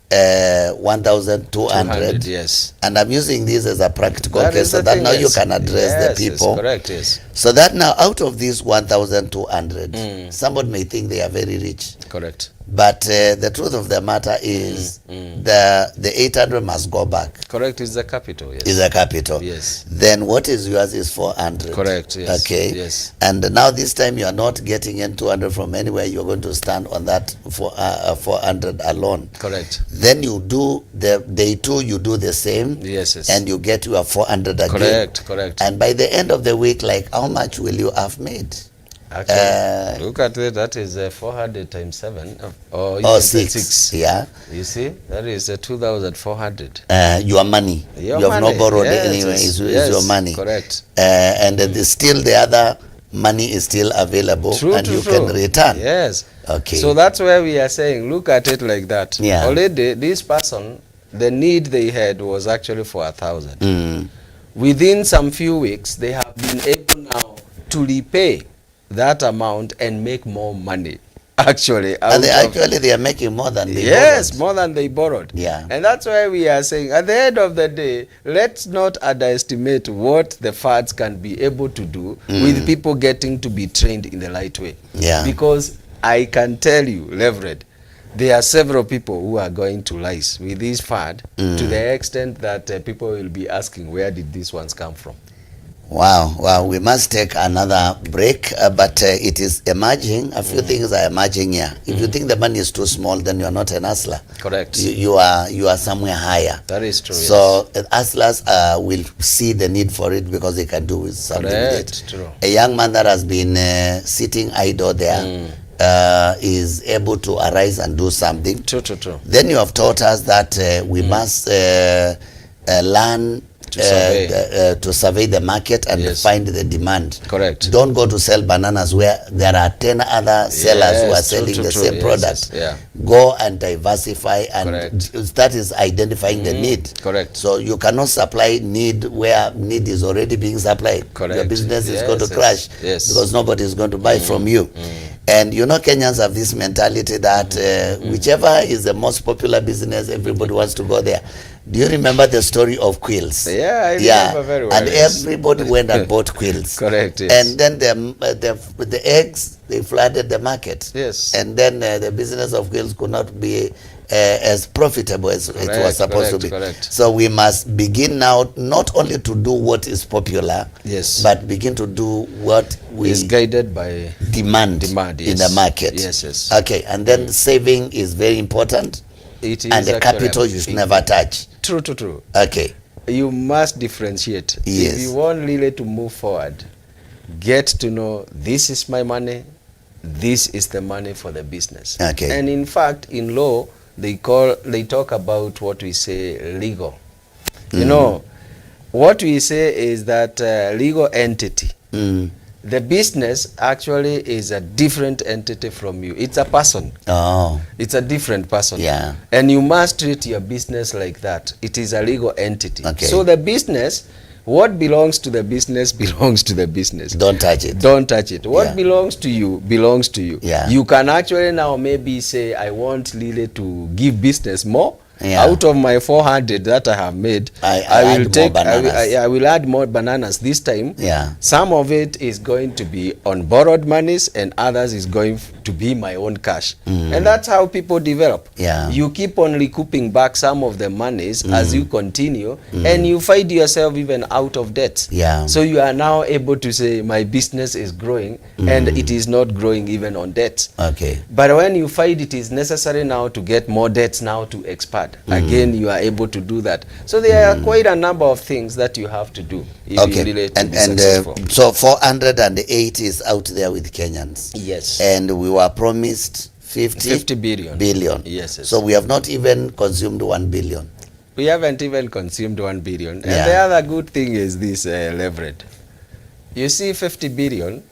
[SPEAKER 1] 1,200.
[SPEAKER 2] 200, yes.
[SPEAKER 1] And I'm using this as a practical
[SPEAKER 2] That
[SPEAKER 1] case
[SPEAKER 2] is
[SPEAKER 1] so
[SPEAKER 2] the
[SPEAKER 1] that
[SPEAKER 2] thing,
[SPEAKER 1] now you
[SPEAKER 2] yes.
[SPEAKER 1] can address
[SPEAKER 2] Yes,
[SPEAKER 1] the people.
[SPEAKER 2] Yes, correct, yes.
[SPEAKER 1] So that now out of these 1,200, somebody may think they are very rich.
[SPEAKER 2] Correct.
[SPEAKER 1] But the truth of the matter is the 800 must go back.
[SPEAKER 2] Correct is the capital, yes.
[SPEAKER 1] Is a capital.
[SPEAKER 2] Yes.
[SPEAKER 1] Then what is yours is 400.
[SPEAKER 2] Correct, yes.
[SPEAKER 1] Okay.
[SPEAKER 2] Yes.
[SPEAKER 1] And now this time you are not getting in 200 from anywhere. You're going to stand on that 400 alone.
[SPEAKER 2] Correct.
[SPEAKER 1] Then you do the day 2. You do the same.
[SPEAKER 2] Yes, yes.
[SPEAKER 1] And you get your 400 again.
[SPEAKER 2] Correct, correct.
[SPEAKER 1] And by the end of the week, like, how much will you have made?
[SPEAKER 2] Actually, look at it. That is 400 times 7, or
[SPEAKER 1] Or
[SPEAKER 2] even
[SPEAKER 1] 6. Yeah.
[SPEAKER 2] You see, that is 2,400.
[SPEAKER 1] Your money.
[SPEAKER 2] Your
[SPEAKER 1] you have
[SPEAKER 2] money.
[SPEAKER 1] not borrowed
[SPEAKER 2] Yes,
[SPEAKER 1] anyway.
[SPEAKER 2] yes,
[SPEAKER 1] It's your money.
[SPEAKER 2] Correct.
[SPEAKER 1] And still the other money is still available, and you can return.
[SPEAKER 2] Yes.
[SPEAKER 1] Okay.
[SPEAKER 2] So that's where we are saying, look at it like that.
[SPEAKER 1] Yeah.
[SPEAKER 2] Already, this person, the need they had was actually for 1,000. Within some few weeks, they have been able now to repay that amount and make more money. Actually,
[SPEAKER 1] and they are making more than they
[SPEAKER 2] yes,
[SPEAKER 1] borrowed.
[SPEAKER 2] more than they borrowed.
[SPEAKER 1] Yeah.
[SPEAKER 2] And that's why we are saying, at the end of the day, let's not underestimate what the fads can be able to do with people getting to be trained in the right way.
[SPEAKER 1] Yeah.
[SPEAKER 2] Because I can tell you, Reverend, there are several people who are going to rise with this fad to the extent that people will be asking, where did these ones come from?
[SPEAKER 1] Wow, we must take another break, but it is emerging. A few things are emerging here. If you think the money is too small, then you are not an hustler.
[SPEAKER 2] Correct.
[SPEAKER 1] You are somewhere higher.
[SPEAKER 2] That is true.
[SPEAKER 1] So hustlers will see the need for it because they can do with something with it.
[SPEAKER 2] True.
[SPEAKER 1] A young man that has been sitting idle there is able to arise and do something.
[SPEAKER 2] True.
[SPEAKER 1] Then you have taught us that we must learn to survey the market and find the demand.
[SPEAKER 2] Correct.
[SPEAKER 1] Don't go to sell bananas where there are 10 other sellers who are selling the same product.
[SPEAKER 2] Yeah.
[SPEAKER 1] Go and diversify, and
[SPEAKER 2] Correct.
[SPEAKER 1] that is identifying the need.
[SPEAKER 2] Correct.
[SPEAKER 1] So you cannot supply need where need is already being supplied.
[SPEAKER 2] Correct.
[SPEAKER 1] Your business is going to
[SPEAKER 2] Yes.
[SPEAKER 1] crash
[SPEAKER 2] Yes.
[SPEAKER 1] because nobody is going to buy from you. And you know, Kenyans have this mentality that whichever is the most popular business, everybody wants to go there. Do you remember the story of quills?
[SPEAKER 2] Yeah, I remember very well.
[SPEAKER 1] And everybody went and bought quills.
[SPEAKER 2] Correct, yes.
[SPEAKER 1] And then the eggs, they flooded the market.
[SPEAKER 2] Yes.
[SPEAKER 1] And then the business of quills could not be as profitable as it was supposed to be.
[SPEAKER 2] Correct.
[SPEAKER 1] So we must begin now not only to do what is popular,
[SPEAKER 2] yes,
[SPEAKER 1] but begin to do what we
[SPEAKER 2] is guided by
[SPEAKER 1] demand
[SPEAKER 2] yes,
[SPEAKER 1] in the market.
[SPEAKER 2] Yes.
[SPEAKER 1] Okay, and then saving is very important.
[SPEAKER 2] It is,
[SPEAKER 1] and the capital you should never touch.
[SPEAKER 2] True.
[SPEAKER 1] Okay.
[SPEAKER 2] You must differentiate.
[SPEAKER 1] Yes.
[SPEAKER 2] If you want really to move forward, get to know, this is my money, this is the money for the business.
[SPEAKER 1] Okay.
[SPEAKER 2] And in fact, in law, they talk about what we say legal. You know, what we say is that legal entity. The business actually is a different entity from you. It's a person.
[SPEAKER 1] Oh.
[SPEAKER 2] It's a different person.
[SPEAKER 1] Yeah.
[SPEAKER 2] And you must treat your business like that. It is a legal entity.
[SPEAKER 1] Okay.
[SPEAKER 2] So the business what belongs to the business belongs to the business.
[SPEAKER 1] Don't touch it.
[SPEAKER 2] Don't touch it. What
[SPEAKER 1] Yeah.
[SPEAKER 2] belongs to you belongs to you.
[SPEAKER 1] Yeah.
[SPEAKER 2] You can actually now maybe say, I want Lily to give business more.
[SPEAKER 1] Yeah.
[SPEAKER 2] Out of my 400 that I have made,
[SPEAKER 1] I
[SPEAKER 2] will
[SPEAKER 1] add
[SPEAKER 2] take
[SPEAKER 1] more bananas.
[SPEAKER 2] I will add more bananas this time.
[SPEAKER 1] Yeah.
[SPEAKER 2] Some of it is going to be on borrowed monies, and others is going to be my own cash. And that's how people develop.
[SPEAKER 1] Yeah.
[SPEAKER 2] You keep on recouping back some of the monies as you continue, and you find yourself even out of debt.
[SPEAKER 1] Yeah.
[SPEAKER 2] So you are now able to say, my business is growing, and it is not growing even on debt.
[SPEAKER 1] Okay.
[SPEAKER 2] But when you find it is necessary now to get more debts now to expand, again you are able to do that. So there are quite a number of things that you have to do if you really to be successful.
[SPEAKER 1] So 408 is out there with Kenyans.
[SPEAKER 2] Yes.
[SPEAKER 1] And we were promised
[SPEAKER 2] 50 billion.
[SPEAKER 1] billion.
[SPEAKER 2] Yes, yes.
[SPEAKER 1] So we have not even consumed 1 billion.
[SPEAKER 2] We haven't even consumed 1 billion.
[SPEAKER 1] Yeah.
[SPEAKER 2] And the other good thing is this, Leverett. You see, 50 billion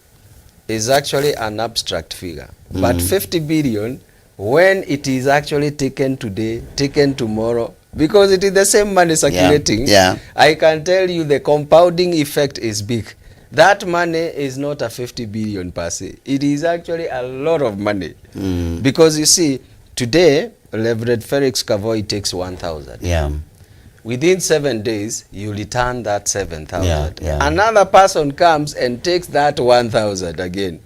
[SPEAKER 2] is actually an abstract figure. But 50 billion, when it is actually taken today, taken tomorrow, because it is the same money circulating,
[SPEAKER 1] Yeah.
[SPEAKER 2] I can tell you the compounding effect is big. That money is not a 50 billion per se. It is actually a lot of money. Because you see, today, Leverett Felix Kavoi takes 1,000.
[SPEAKER 1] Yeah.
[SPEAKER 2] Within 7 days, you return that 7,000.
[SPEAKER 1] Yeah, yeah.
[SPEAKER 2] Another person comes and takes that 1,000 again.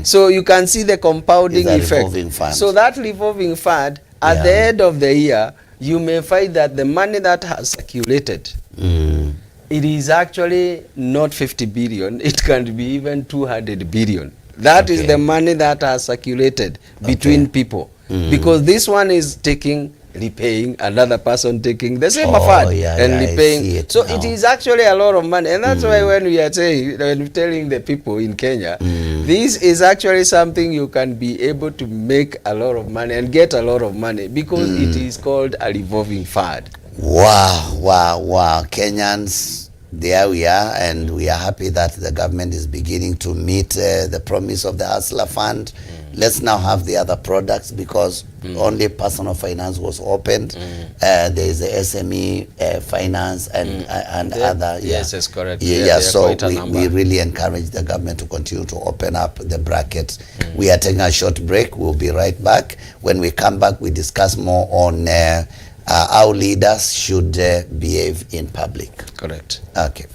[SPEAKER 2] So you can see the compounding
[SPEAKER 1] It's a
[SPEAKER 2] effect.
[SPEAKER 1] revolving fund.
[SPEAKER 2] So that revolving fund, at
[SPEAKER 1] Yeah.
[SPEAKER 2] the end of the year, you may find that the money that has circulated, it is actually not 50 billion. It can be even 200 billion. That is
[SPEAKER 1] Okay.
[SPEAKER 2] the money that has circulated between people. Because this one is taking, repaying, another person taking the same fund
[SPEAKER 1] yeah,
[SPEAKER 2] and
[SPEAKER 1] yeah, I
[SPEAKER 2] repaying.
[SPEAKER 1] see it
[SPEAKER 2] So
[SPEAKER 1] now.
[SPEAKER 2] it is actually a lot of money. And that's why when we are saying, when we're telling the people in Kenya, this is actually something you can be able to make a lot of money and get a lot of money, because it is called a revolving fund.
[SPEAKER 1] Wow, wow, wow. Kenyans, there we are, and we are happy that the government is beginning to meet the promise of the Hustler Fund. Let's now have the other products, because only personal finance was opened. There is the SME finance and other.
[SPEAKER 2] Yes, that's correct.
[SPEAKER 1] Yeah,
[SPEAKER 2] Yeah,
[SPEAKER 1] yeah.
[SPEAKER 2] there are
[SPEAKER 1] So
[SPEAKER 2] quite a number.
[SPEAKER 1] we really encourage the government to continue to open up the bracket. We are taking a short break. We'll be right back. When we come back, we discuss more on how leaders should behave in public.
[SPEAKER 2] Correct.
[SPEAKER 1] Okay.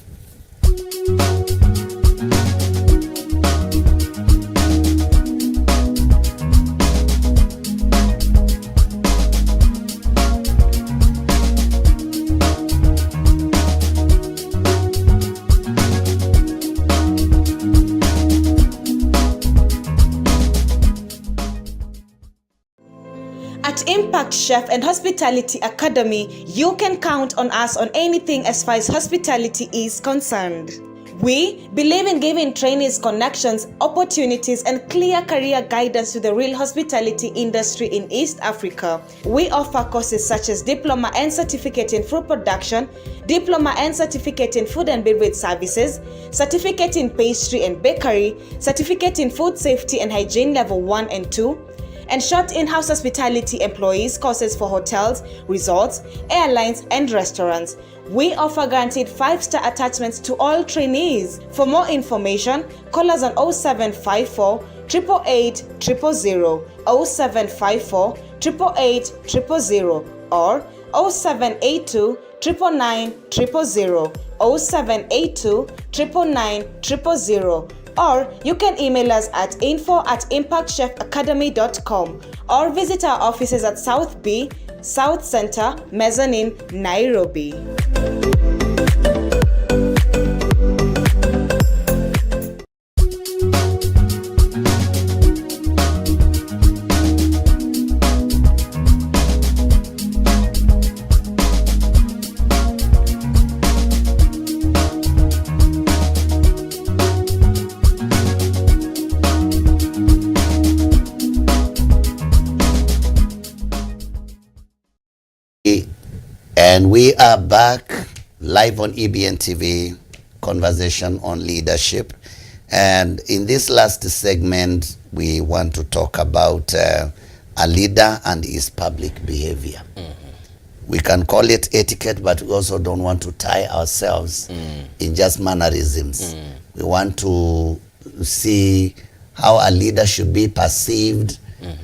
[SPEAKER 6] At Impact Chef and Hospitality Academy, you can count on us on anything as far as hospitality is concerned. We believe in giving trainees connections, opportunities, and clear career guidance to the real hospitality industry in East Africa. We offer courses such as Diploma and Certificate in Food Production, Diploma and Certificate in Food and Beverage Services, Certificate in Pastry and Bakery, Certificate in Food Safety and Hygiene Level 1 and 2, and short in-house hospitality employees courses for hotels, resorts, airlines, and restaurants. We offer guaranteed 5-star attachments to all trainees. For more information, call us on 0754 888 000, 0754 888 000, or 0782 999 000, 0782 999 000. Or you can email us at info@impactchefacademy.com, or visit our offices at South B, South Center, Mezzanine, Nairobi.
[SPEAKER 1] And we are back live on EBN TV, conversation on leadership. And in this last segment, we want to talk about a leader and his public behavior. We can call it etiquette, but we also don't want to tie ourselves in just mannerisms. We want to see how a leader should be perceived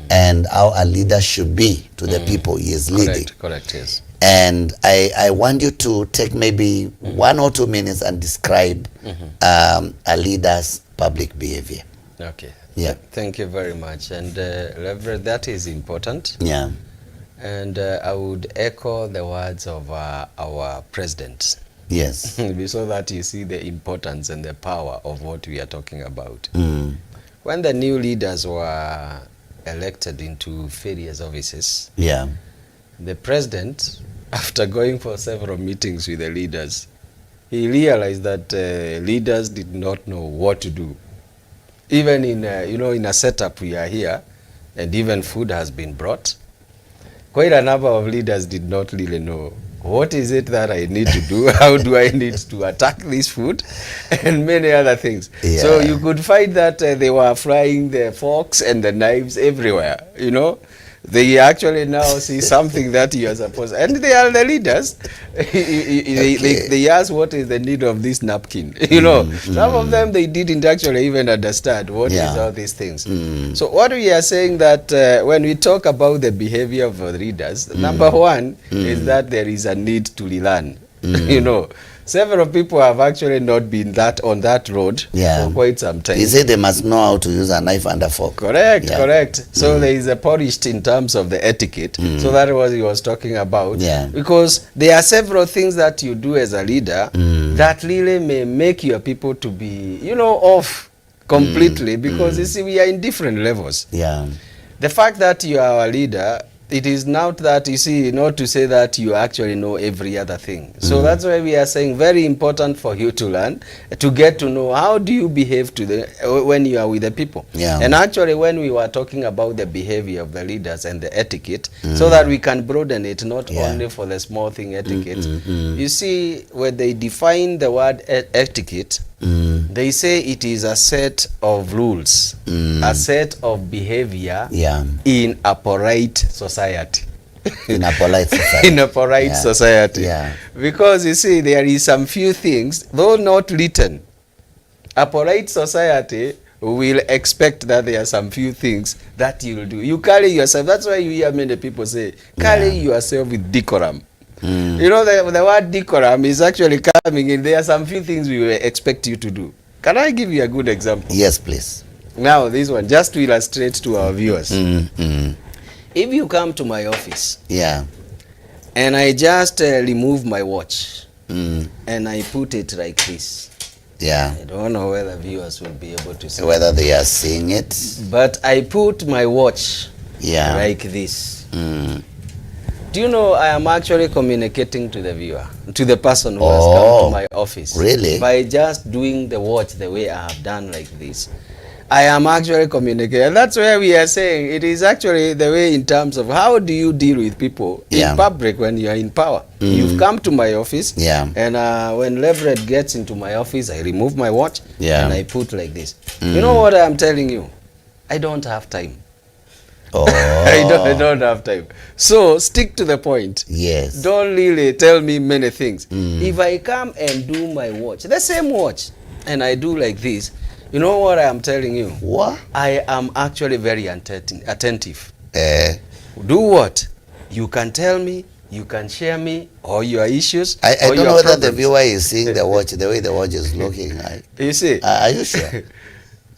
[SPEAKER 1] and how a leader should be to the people he is leading.
[SPEAKER 2] Correct, yes.
[SPEAKER 1] And I want you to take maybe 1 or 2 minutes and describe a leader's public behavior.
[SPEAKER 2] Okay.
[SPEAKER 1] Yeah.
[SPEAKER 2] Thank you very much. And Reverend, that is important.
[SPEAKER 1] Yeah.
[SPEAKER 2] And I would echo the words of our president.
[SPEAKER 1] Yes.
[SPEAKER 2] So that you see the importance and the power of what we are talking about. When the new leaders were elected into various offices,
[SPEAKER 1] Yeah.
[SPEAKER 2] the president, after going for several meetings with the leaders, he realized that leaders did not know what to do. Even in in a setup we are here, and even food has been brought, quite a number of leaders did not really know what is it that I need to do, how do I need to attack this food, and many other things.
[SPEAKER 1] Yeah.
[SPEAKER 2] So you could find that they were frying the forks and the knives everywhere, They actually now see something that you are supposed, and they are the leaders. They ask what is the need of this napkin. Some of them they didn't actually even understand what is all these things. So what we are saying that when we talk about the behavior of leaders, number one is that there is a need to relearn. Several people have actually not been on that road for quite some time.
[SPEAKER 1] He said they must know how to use a knife and a fork.
[SPEAKER 2] Correct. So there is a polished in terms of the etiquette. So that was he was talking about.
[SPEAKER 1] Yeah.
[SPEAKER 2] Because there are several things that you do as a leader that really may make your people to be, off completely because you see we are in different levels.
[SPEAKER 1] Yeah.
[SPEAKER 2] The fact that you are a leader, it is not that, you see, not to say that you actually know every other thing. So that's why we are saying very important for you to learn, to get to know how do you behave when you are with the people.
[SPEAKER 1] Yeah.
[SPEAKER 2] And actually when we were talking about the behavior of the leaders and the etiquette, so that we can broaden it, not only for the small thing etiquette. You see, when they define the word etiquette, they say it is a set of rules, a set of behavior in a polite society.
[SPEAKER 1] In a polite society.
[SPEAKER 2] In a polite society.
[SPEAKER 1] Yeah.
[SPEAKER 2] Because you see, there is some few things, though not written. A polite society will expect that there are some few things that you will do. You carry yourself. That's why you hear many people say, carry yourself with decorum. The word decorum is actually coming in. There are some few things we will expect you to do. Can I give you a good example?
[SPEAKER 1] Yes, please.
[SPEAKER 2] Now, this one, just to illustrate to our viewers. If you come to my office, and I just remove my watch, and I put it like this. I don't know whether viewers will be able to see.
[SPEAKER 1] Whether they are seeing it.
[SPEAKER 2] But I put my watch like this. Do you know I am actually communicating to the viewer, to the person who has come to my office?
[SPEAKER 1] Really?
[SPEAKER 2] By just doing the watch the way I have done like this. I am actually communicating. That's where we are saying it is actually the way in terms of how do you deal with people in public when you are in power. You've come to my office, and when Leverett gets into my office, I remove my watch and I put like this. You know what I am telling you? I don't have time. I don't have time. So stick to the point.
[SPEAKER 1] Yes.
[SPEAKER 2] Don't really tell me many things. If I come and do my watch, the same watch, and I do like this, you know what I am telling you?
[SPEAKER 1] What?
[SPEAKER 2] I am actually very attentive. Do what? You can tell me, you can share me, or your issues.
[SPEAKER 1] I
[SPEAKER 2] or
[SPEAKER 1] don't
[SPEAKER 2] your
[SPEAKER 1] know whether
[SPEAKER 2] problems.
[SPEAKER 1] the viewer is seeing the watch, the way the watch is looking.
[SPEAKER 2] You see?
[SPEAKER 1] Are you sure?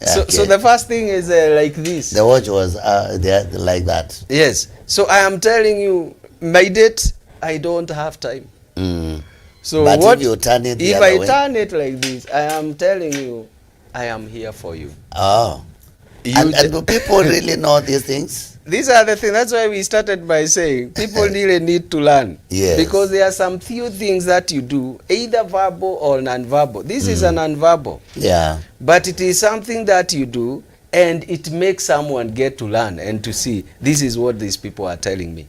[SPEAKER 2] So the first thing is like this.
[SPEAKER 1] The watch was like that.
[SPEAKER 2] Yes. So I am telling you, my date, I don't have time. So
[SPEAKER 1] but
[SPEAKER 2] what
[SPEAKER 1] if you turn it the
[SPEAKER 2] if
[SPEAKER 1] other
[SPEAKER 2] I
[SPEAKER 1] way?
[SPEAKER 2] turn it like this, I am telling you, I am here for you.
[SPEAKER 1] And do people really know these things?
[SPEAKER 2] These are the things. That's why we started by saying people really need to learn.
[SPEAKER 1] Yes.
[SPEAKER 2] Because there are some few things that you do, either verbal or non-verbal. This is a non-verbal.
[SPEAKER 1] Yeah.
[SPEAKER 2] But it is something that you do, and it makes someone get to learn and to see, this is what these people are telling me.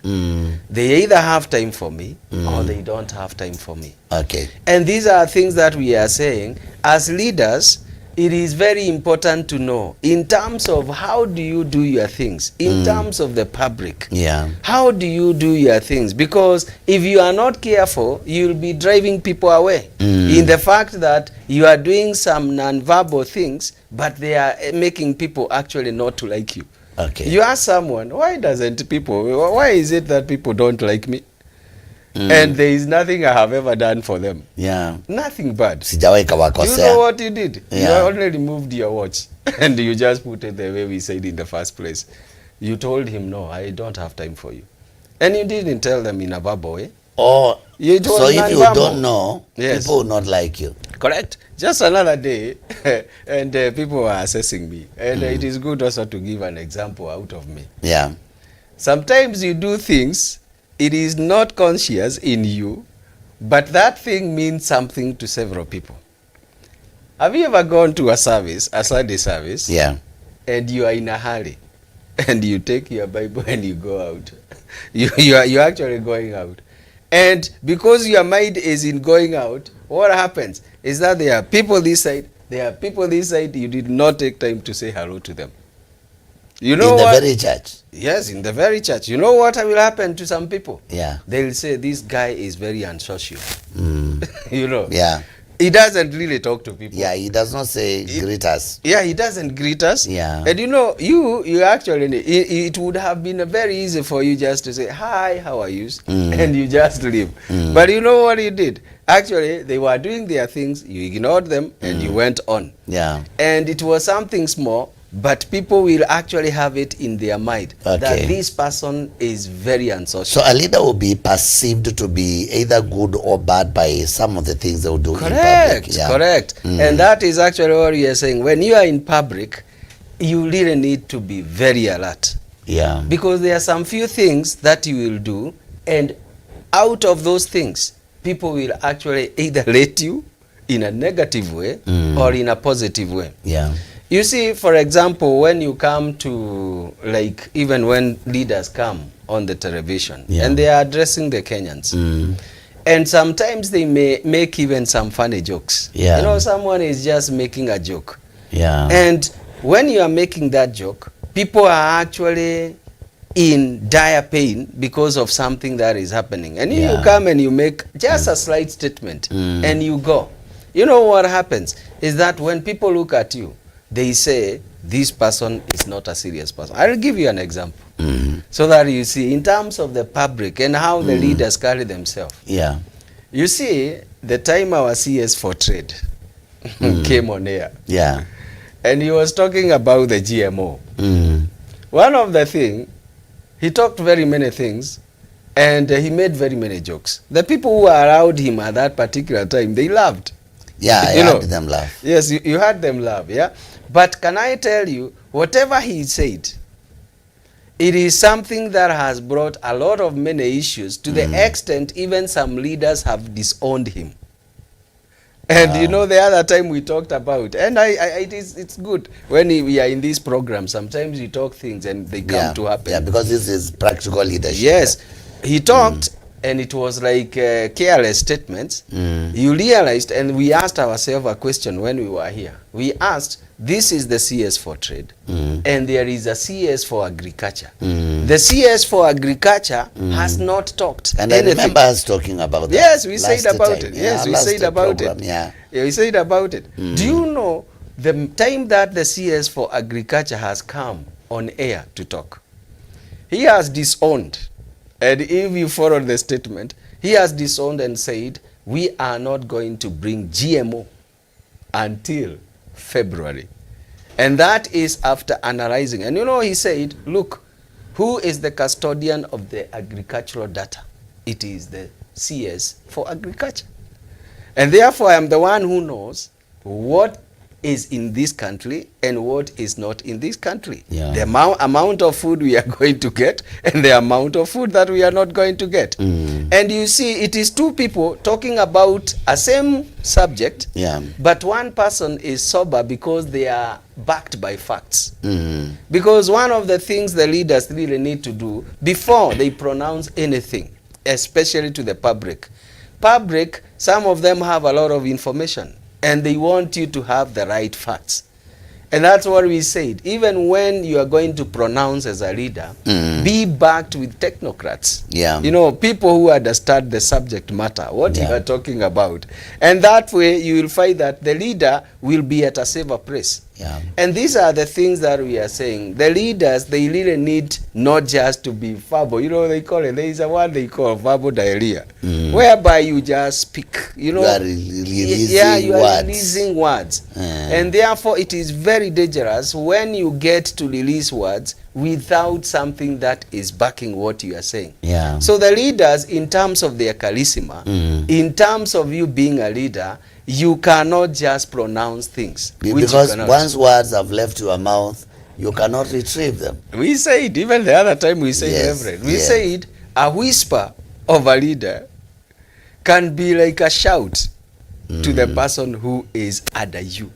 [SPEAKER 2] They either have time for me or they don't have time for me.
[SPEAKER 1] Okay.
[SPEAKER 2] And these are things that we are saying as leaders. it is very important to know in terms of how do you do your things, in terms of the public.
[SPEAKER 1] Yeah.
[SPEAKER 2] How do you do your things? Because if you are not careful, you'll be driving people away. In the fact that you are doing some non-verbal things, but they are making people actually not to like you.
[SPEAKER 1] Okay.
[SPEAKER 2] You ask someone, why is it that people don't like me? And there is nothing I have ever done for them.
[SPEAKER 1] Yeah.
[SPEAKER 2] Nothing bad.
[SPEAKER 1] Sijawahi
[SPEAKER 2] You
[SPEAKER 1] kawakosea.
[SPEAKER 2] know what you did?
[SPEAKER 1] Yeah.
[SPEAKER 2] You only removed your watch and you just put it the way we said in the first place. You told him, no, I don't have time for you. And you didn't tell them in a verbal way.
[SPEAKER 1] Oh,
[SPEAKER 2] You told
[SPEAKER 1] so if you
[SPEAKER 2] non-verbal.
[SPEAKER 1] don't know,
[SPEAKER 2] Yes.
[SPEAKER 1] people will not like you.
[SPEAKER 2] Correct. Just another day, and people were assessing me. And it is good also to give an example out of me.
[SPEAKER 1] Yeah.
[SPEAKER 2] Sometimes you do things, it is not conscious in you, but that thing means something to several people. Have you ever gone to a service, a Sunday service,
[SPEAKER 1] Yeah.
[SPEAKER 2] and you are in a hurry, and you take your Bible and you go out? You're actually going out. And because your mind is in going out, what happens is that there are people this side, you did not take time to say hello to them. You know
[SPEAKER 1] in the
[SPEAKER 2] what?
[SPEAKER 1] very church.
[SPEAKER 2] Yes, in the very church. You know what will happen to some people?
[SPEAKER 1] Yeah.
[SPEAKER 2] They'll say, this guy is very unsocial. You know?
[SPEAKER 1] Yeah.
[SPEAKER 2] He doesn't really talk to people.
[SPEAKER 1] Yeah, he does not say greet us.
[SPEAKER 2] Yeah, he doesn't greet us.
[SPEAKER 1] Yeah.
[SPEAKER 2] And you know, you actually, it would have been very easy for you just to say, hi, how are you? And you just leave. But you know what you did? Actually, they were doing their things, you ignored them, and you went on.
[SPEAKER 1] Yeah.
[SPEAKER 2] And it was something small, but people will actually have it in their mind that this person is very unsocial.
[SPEAKER 1] So a leader will be perceived to be either good or bad by some of the things they will do in public. Yeah.
[SPEAKER 2] Correct. And that is actually what we are saying. When you are in public, you really need to be very alert.
[SPEAKER 1] Yeah.
[SPEAKER 2] Because there are some few things that you will do, and out of those things, people will actually either rate you in a negative way or in a positive way.
[SPEAKER 1] Yeah.
[SPEAKER 2] You see, for example, when you come to, like, even when leaders come on the television and they are addressing the Kenyans, and sometimes they may make even some funny jokes.
[SPEAKER 1] Yeah.
[SPEAKER 2] You know, someone is just making a joke.
[SPEAKER 1] Yeah.
[SPEAKER 2] And when you are making that joke, people are actually in dire pain because of something that is happening. And you come and you make just a slight statement and you go. You know what happens is that when people look at you, they say, this person is not a serious person. I'll give you an example. So that you see, in terms of the public and how the leaders carry themselves.
[SPEAKER 1] Yeah.
[SPEAKER 2] You see, the time our CS for trade came on air.
[SPEAKER 1] Yeah.
[SPEAKER 2] And he was talking about the GMO. One of the things, he talked very many things, and he made very many jokes. The people who were around him at that particular time, they laughed.
[SPEAKER 1] Yeah, I heard them laugh.
[SPEAKER 2] Yes, you heard them laugh, yeah? But can I tell you, whatever he said, it is something that has brought a lot of many issues to the extent even some leaders have disowned him. And you know, the other time we talked about, and it's good when we are in this program, sometimes you talk things and they come to happen.
[SPEAKER 1] Yeah, because this is practical leadership.
[SPEAKER 2] Yes, he talked and it was like careless statements. You realized, and we asked ourselves a question when we were here. We asked, this is the CS for trade, and there is a CS for agriculture. The CS for agriculture has not talked
[SPEAKER 1] And
[SPEAKER 2] anything.
[SPEAKER 1] I remember us talking about that.
[SPEAKER 2] Yes, we
[SPEAKER 1] last
[SPEAKER 2] said about
[SPEAKER 1] time.
[SPEAKER 2] it.
[SPEAKER 1] Yeah,
[SPEAKER 2] Yes, we
[SPEAKER 1] last
[SPEAKER 2] said about
[SPEAKER 1] program.
[SPEAKER 2] it.
[SPEAKER 1] Yeah.
[SPEAKER 2] We said about it. Do you know the time that the CS for agriculture has come on air to talk? He has disowned. And if you follow the statement, he has disowned and said, we are not going to bring GMO until February. And that is after analyzing. And you know, he said, look, who is the custodian of the agricultural data? It is the CS for agriculture. And therefore, I am the one who knows what is in this country and what is not in this country.
[SPEAKER 1] Yeah.
[SPEAKER 2] The amount of food we are going to get and the amount of food that we are not going to get. And you see, it is two people talking about a same subject, but one person is sober because they are backed by facts. Because one of the things the leaders really need to do before they pronounce anything, especially to the public, some of them have a lot of information. and they want you to have the right facts. And that's what we said. Even when you are going to pronounce as a leader, be backed with technocrats.
[SPEAKER 1] Yeah.
[SPEAKER 2] You know, people who understand the subject matter, what you are talking about. And that way you will find that the leader will be at a safer place.
[SPEAKER 1] Yeah.
[SPEAKER 2] And these are the things that we are saying. The leaders, they really need not just to be verbal. You know, they call it, there is a word they call verbal diarrhea, whereby you just speak. You know,
[SPEAKER 1] you are releasing
[SPEAKER 2] you are
[SPEAKER 1] words.
[SPEAKER 2] releasing words. And therefore, it is very dangerous when you get to release words without something that is backing what you are saying.
[SPEAKER 1] Yeah.
[SPEAKER 2] So the leaders, in terms of their charisma, in terms of you being a leader, you cannot just pronounce things.
[SPEAKER 1] Because once words have left your mouth, you cannot retrieve them.
[SPEAKER 2] We said, even the other time we said, Reverend, we said a whisper of a leader can be like a shout to the person who is under you.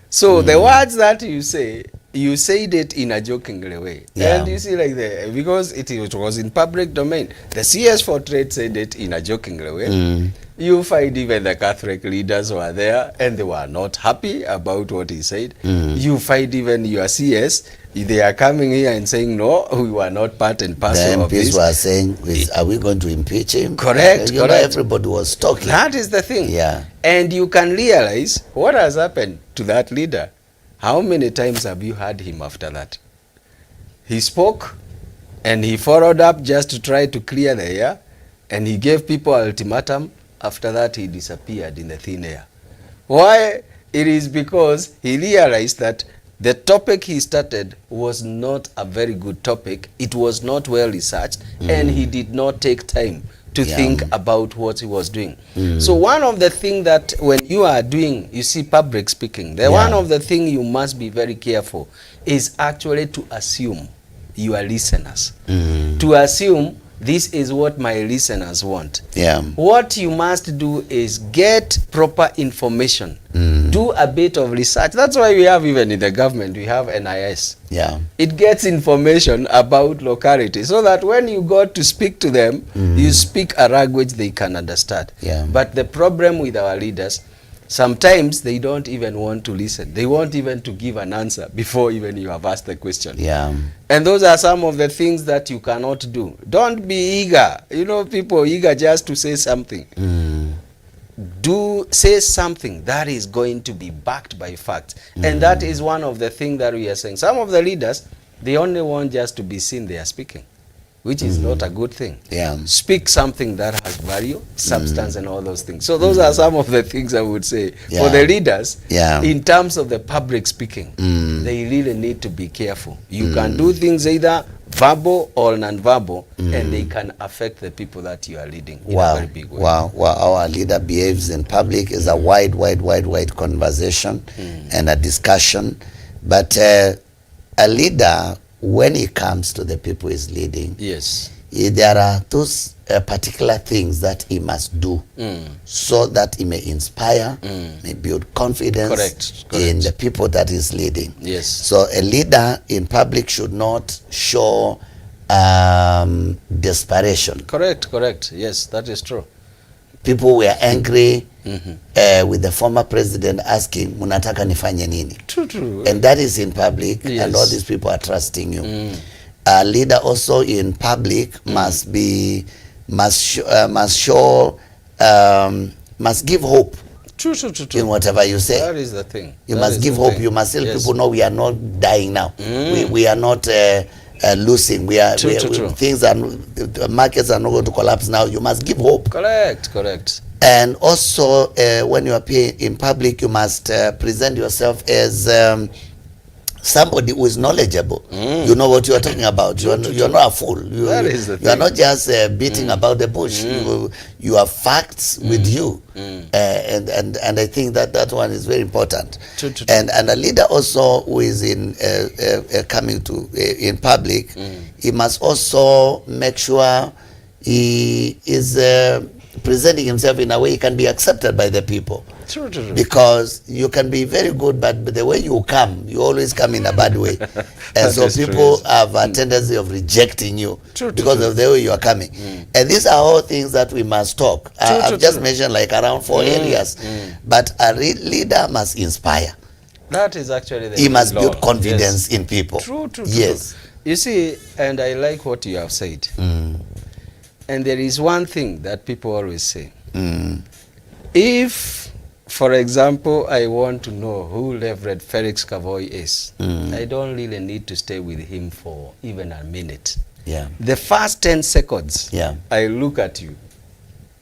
[SPEAKER 2] So the words that you say, you said it in a joking way. And you see, like because it was in public domain, the CS for Trade said it in a joking way. You find even the Catholic leaders were there and they were not happy about what he said. You find even your CS, they are coming here and saying, no, we were not part and parcel of this.
[SPEAKER 1] The MPs were saying, are we going to impeach him?
[SPEAKER 2] Correct,
[SPEAKER 1] you know, everybody was talking.
[SPEAKER 2] That is the thing.
[SPEAKER 1] Yeah.
[SPEAKER 2] And you can realize what has happened to that leader. How many times have you heard him after that? He spoke and he followed up just to try to clear the air, and he gave people an ultimatum. After that, he disappeared in the thin air. Why? It is because he realized that the topic he started was not a very good topic. It was not well researched, and he did not take time to think about what he was doing. So one of the things that when you are doing, you see, public speaking, one of the things you must be very careful is actually to assume your listeners. To assume this is what my listeners want. What you must do is get proper information. Do a bit of research. That's why we have, even in the government, we have NIS. It gets information about locality so that when you go to speak to them, you speak a language they can understand. But the problem with our leaders, sometimes they don't even want to listen. They want even to give an answer before even you have asked the question. And those are some of the things that you cannot do. Don't be eager. You know, people eager just to say something. Do say something that is going to be backed by facts. And that is one of the things that we are saying. Some of the leaders, they only want just to be seen they are speaking, which is not a good thing. Speak something that has value, substance, and all those things. So those are some of the things I would say for the leaders. In terms of the public speaking, they really need to be careful. You can do things either verbal or non-verbal, and they can affect the people that you are leading in a very big way.
[SPEAKER 1] Our leader behaves in public is a wide conversation and a discussion. But a leader, when he comes to the people he's leading, there are those particular things that he must do so that he may inspire, may build confidence in the people that he's leading. So a leader in public should not show desperation.
[SPEAKER 2] Yes, that is true.
[SPEAKER 1] People were angry with the former president asking, munataka nifanye nini? And that is in public, and all these people are trusting you. A leader also in public must give hope in whatever you say.
[SPEAKER 2] That is the thing.
[SPEAKER 1] You must give hope. You must tell people, no, we are not dying now. We are not losing. Things are, the markets are not going to collapse now. You must give hope.
[SPEAKER 2] Correct.
[SPEAKER 1] And also, when you appear in public, you must present yourself as somebody who is knowledgeable. You know what you are talking about. You are not a fool. You are not just beating about the bush. You have facts with you. And I think that one is very important. And a leader also who is in coming to in public, he must also make sure he is presenting himself in a way he can be accepted by the people.
[SPEAKER 2] True, true, true.
[SPEAKER 1] Because you can be very good, but the way you come, you always come in a bad way. And so people have a tendency of rejecting you because of the way you are coming. And these are all things that we must talk. I've just mentioned like around 4 areas. But a leader must inspire.
[SPEAKER 2] That is actually the
[SPEAKER 1] He must
[SPEAKER 2] law.
[SPEAKER 1] build confidence in people.
[SPEAKER 2] True, true,
[SPEAKER 1] yes.
[SPEAKER 2] true. You see, and I like what you have said. And there is one thing that people always say. If, for example, I want to know who Reverend Felix Kavoi is, I don't really need to stay with him for even a minute.
[SPEAKER 1] Yeah.
[SPEAKER 2] The first 10 seconds, I look at you.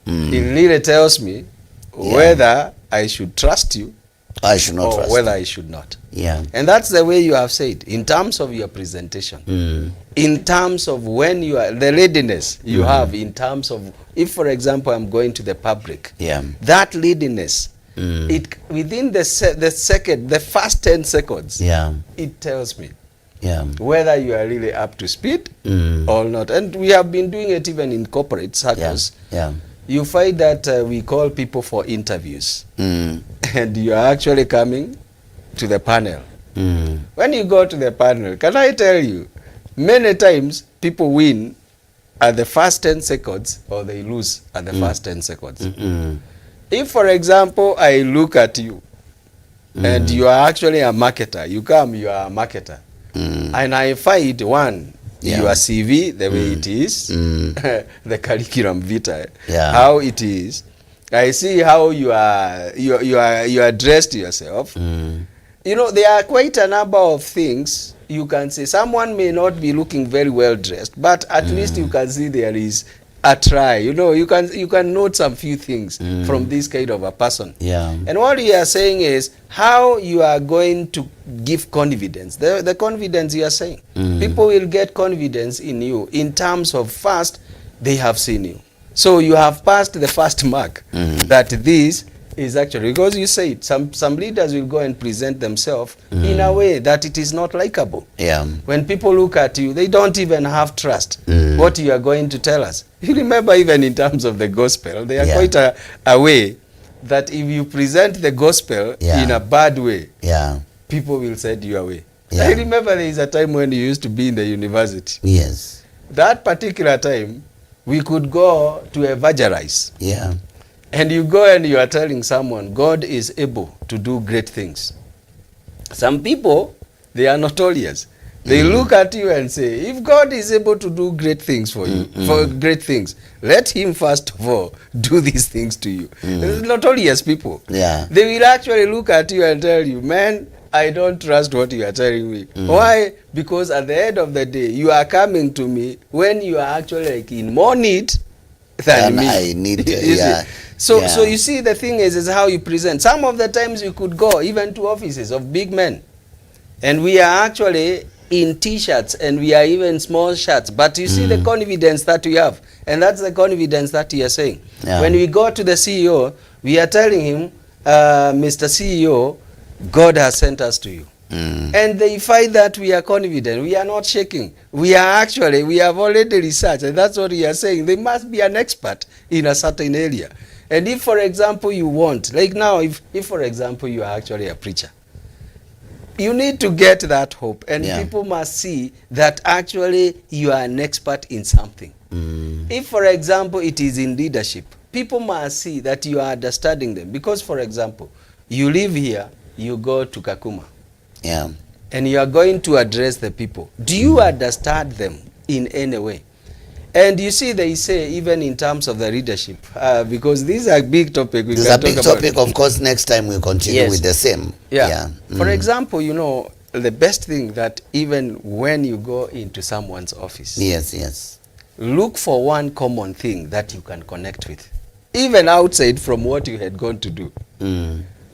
[SPEAKER 2] It really tells me whether I should trust you
[SPEAKER 1] I should not
[SPEAKER 2] or
[SPEAKER 1] trust
[SPEAKER 2] whether I should not.
[SPEAKER 1] Yeah.
[SPEAKER 2] And that's the way you have said, in terms of your presentation, in terms of when you are, the readiness you have, in terms of, if for example I'm going to the public, that readiness, it within the first 10 seconds, it tells me whether you are really up to speed or not. And we have been doing it even in corporate circles. You find that we call people for interviews, and you are actually coming to the panel. When you go to the panel, can I tell you, many times people win at the first 10 seconds or they lose at the first 10 seconds. If, for example, I look at you and you are actually a marketer, you come, you are a marketer, and I find one, your CV, the way it is, the curriculum vitae, how it is. I see how you are dressed yourself. You know, there are quite a number of things you can say. Someone may not be looking very well dressed, but at least you can see there is a try. You know, you can note some few things from this kind of a person. And what you are saying is how you are going to give confidence. The confidence you are saying. People will get confidence in you in terms of first, they have seen you. So you have passed the first mark that this is actually, because you said some leaders will go and present themselves in a way that it is not likable. When people look at you, they don't even have trust what you are going to tell us. You remember, even in terms of the gospel, they are quite a way that if you present the gospel in a bad way, people will send you away. I remember there is a time when you used to be in the university. That particular time, we could go to evangelize. And you go and you are telling someone, God is able to do great things. Some people, they are notorious. They look at you and say, if God is able to do great things for you, for great things, let him first of all do these things to you. Notorious people. They will actually look at you and tell you, man, I don't trust what you are telling me. Why? Because at the end of the day, you are coming to me when you are actually like in more need than me.
[SPEAKER 1] I need
[SPEAKER 2] So you see, the thing is how you present. Some of the times you could go even to offices of big men, and we are actually in t-shirts and we are even small shirts, but you see the confidence that we have, and that's the confidence that you are saying. When we go to the CEO, we are telling him, Mr. CEO, God has sent us to you. And they find that we are confident, we are not shaking. We have already researched, and that's what we are saying. They must be an expert in a certain area. And if, for example, you want, like now, if for example, you are actually a preacher, you need to get that hope, and people must see that actually you are an expert in something. If, for example, it is in leadership, people must see that you are understanding them. Because, for example, you live here, you go to Kakuma, and you are going to address the people. Do you understand them in any way? And you see, they say, even in terms of the leadership, because these are big topic.
[SPEAKER 1] This is a big topic, of course. Next time we'll continue with the same.
[SPEAKER 2] For example, you know, the best thing that even when you go into someone's office, look for one common thing that you can connect with, even outside from what you had gone to do.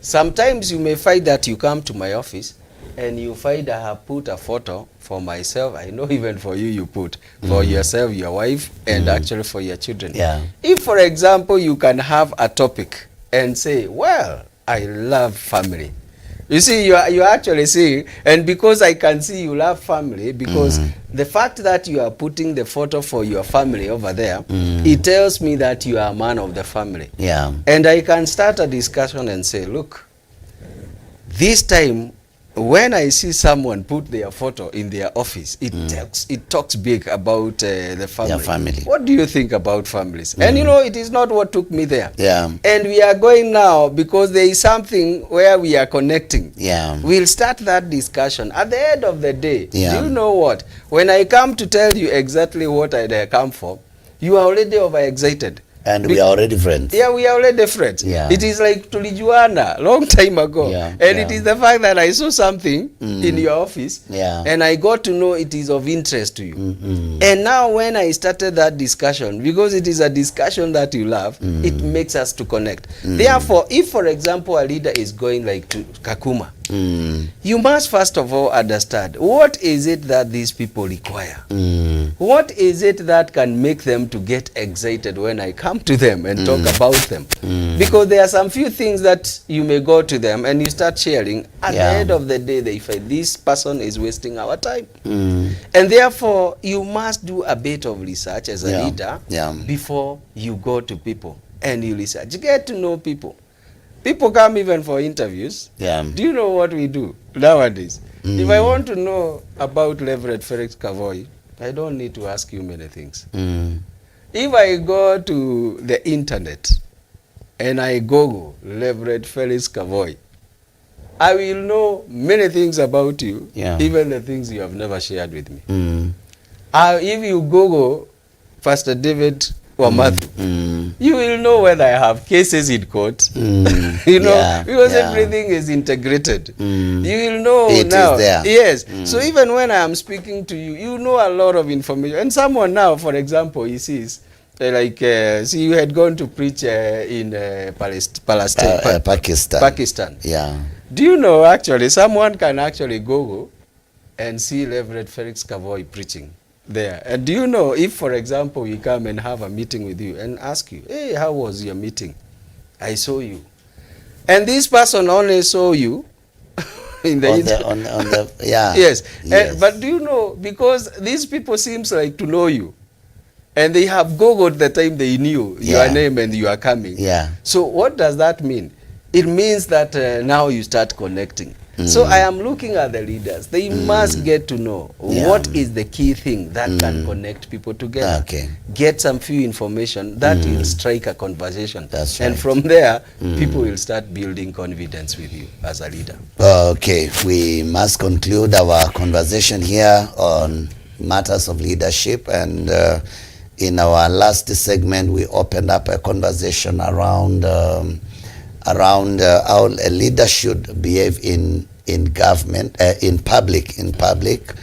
[SPEAKER 2] Sometimes you may find that you come to my office and you find I have put a photo for myself. I know even for you, you put for yourself, your wife, and actually for your children. If, for example, you can have a topic and say, well, I love family. You see, you are actually seeing, and because I can see you love family, because the fact that you are putting the photo for your family over there, it tells me that you are a man of the family.
[SPEAKER 1] Yeah.
[SPEAKER 2] And I can start a discussion and say, look, this time, when I see someone put their photo in their office, it talks big about the family.
[SPEAKER 1] Their family.
[SPEAKER 2] What do you think about families? And you know, it is not what took me there.
[SPEAKER 1] Yeah.
[SPEAKER 2] And we are going now because there is something where we are connecting.
[SPEAKER 1] Yeah.
[SPEAKER 2] We'll start that discussion. At the end of the day,
[SPEAKER 1] Yeah.
[SPEAKER 2] do you know what? When I come to tell you exactly what I come for, you are already overexcited.
[SPEAKER 1] And we are already friends.
[SPEAKER 2] Yeah, we are already friends.
[SPEAKER 1] Yeah.
[SPEAKER 2] It is like tulijuana long time ago.
[SPEAKER 1] Yeah,
[SPEAKER 2] And
[SPEAKER 1] yeah.
[SPEAKER 2] it is the fact that I saw something in your office,
[SPEAKER 1] Yeah.
[SPEAKER 2] and I got to know it is of interest to you.
[SPEAKER 1] Mm-mm.
[SPEAKER 2] And now when I started that discussion, because it is a discussion that you love, it makes us to connect. Therefore, if for example a leader is going like to Kakuma, you must first of all understand what is it that these people require. What is it that can make them to get excited when I come to them and talk about them? Because there are some few things that you may go to them and you start sharing. At the end of the day, they find this person is wasting our time. And therefore, you must do a bit of research as a leader before you go to people and you research. You get to know people. People come even for interviews.
[SPEAKER 1] Yeah.
[SPEAKER 2] Do you know what we do nowadays? If I want to know about Reverend Felix Kavoi, I don't need to ask you many things. If I go to the internet and I Google Reverend Felix Kavoi, I will know many things about you, even the things you have never shared with me. If you Google Pastor David Wamathu, you will know whether I have cases in court, you know, because everything is integrated. You will know
[SPEAKER 1] it
[SPEAKER 2] now.
[SPEAKER 1] Is there.
[SPEAKER 2] Yes. So even when I am speaking to you, you know a lot of information. And someone now, for example, he sees, see, you had gone to preach in Palestine, Pakistan.
[SPEAKER 1] Yeah.
[SPEAKER 2] Do you know, actually, someone can actually Google and see Reverend Felix Kavoi preaching there. And do you know, if, for example, we come and have a meeting with you and ask you, hey, how was your meeting? I saw you. And this person only saw you in the yes. But do you know, because these people seems like to know you, and they have Googled the time they knew your name and you are coming. So what does that mean? It means that now you start connecting. So I am looking at the leaders. They must get to know what is the key thing that can connect people together. Get some few information that will strike a conversation. And from there, people will start building confidence with you as a leader.
[SPEAKER 1] Okay, we must conclude our conversation here on matters of leadership. And in our last segment, we opened up a conversation around how a leader should behave in government, in public.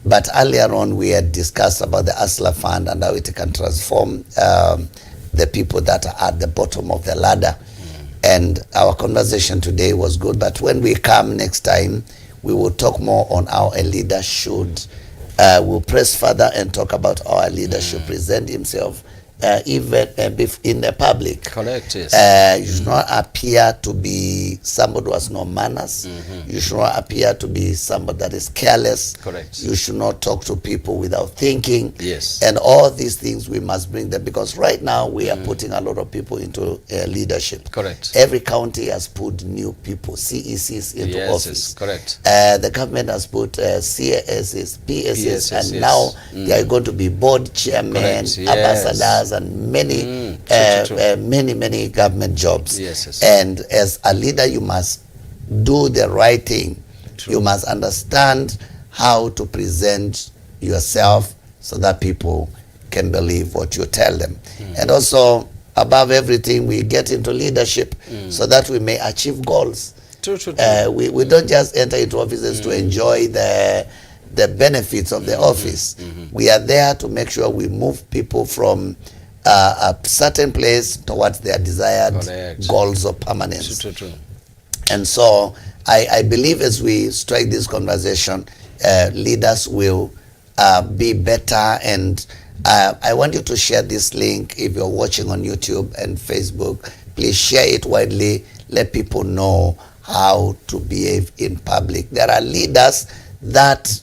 [SPEAKER 1] But earlier on, we had discussed about the Asla Fund and how it can transform the people that are at the bottom of the ladder. And our conversation today was good. But when we come next time, we will talk more on how a leader should. We'll press further and talk how a leader should present himself even in the public.
[SPEAKER 2] Correct, yes.
[SPEAKER 1] You should not appear to be somebody who has no manners. You should not appear to be somebody that is careless.
[SPEAKER 2] Correct.
[SPEAKER 1] You should not talk to people without thinking.
[SPEAKER 2] Yes.
[SPEAKER 1] And all these things we must bring them, because right now we are putting a lot of people into leadership.
[SPEAKER 2] Correct.
[SPEAKER 1] Every county has put new people, CECs, into office.
[SPEAKER 2] Yes, correct.
[SPEAKER 1] The government has put CSs, PSs, and now they are going to be board chairmen, ambassadors, and many many government jobs. And as a leader, you must do the right thing. You must understand how to present yourself so that people can believe what you tell them. And also, above everything, we get into leadership so that we may achieve goals. We don't just enter into offices to enjoy the benefits of the office. We are there to make sure we move people from a certain place towards their desired goals of permanence. And so I believe as we strike this conversation, leaders will be better. And I want you to share this link. If you're watching on YouTube and Facebook, please share it widely. Let people know how to behave in public. There are leaders that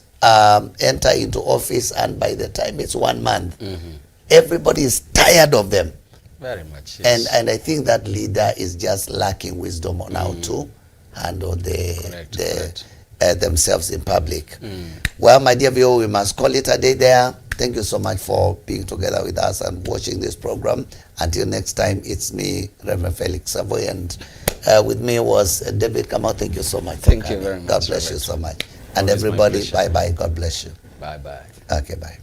[SPEAKER 1] enter into office, and by the time it's 1 month, everybody is tired of them.
[SPEAKER 2] Very much, yes.
[SPEAKER 1] And I think that leader is just lacking wisdom on how to handle themselves in public. Well, my dear viewer, we must call it a day there. Thank you so much for being together with us and watching this program. Until next time, it's me, Reverend Felix Kavoi, and with me was David Kamau. Thank you so much.
[SPEAKER 2] Thank you very much.
[SPEAKER 1] God bless you so much. And everybody, bye-bye. God bless you.
[SPEAKER 2] Bye-bye.
[SPEAKER 1] Okay, bye.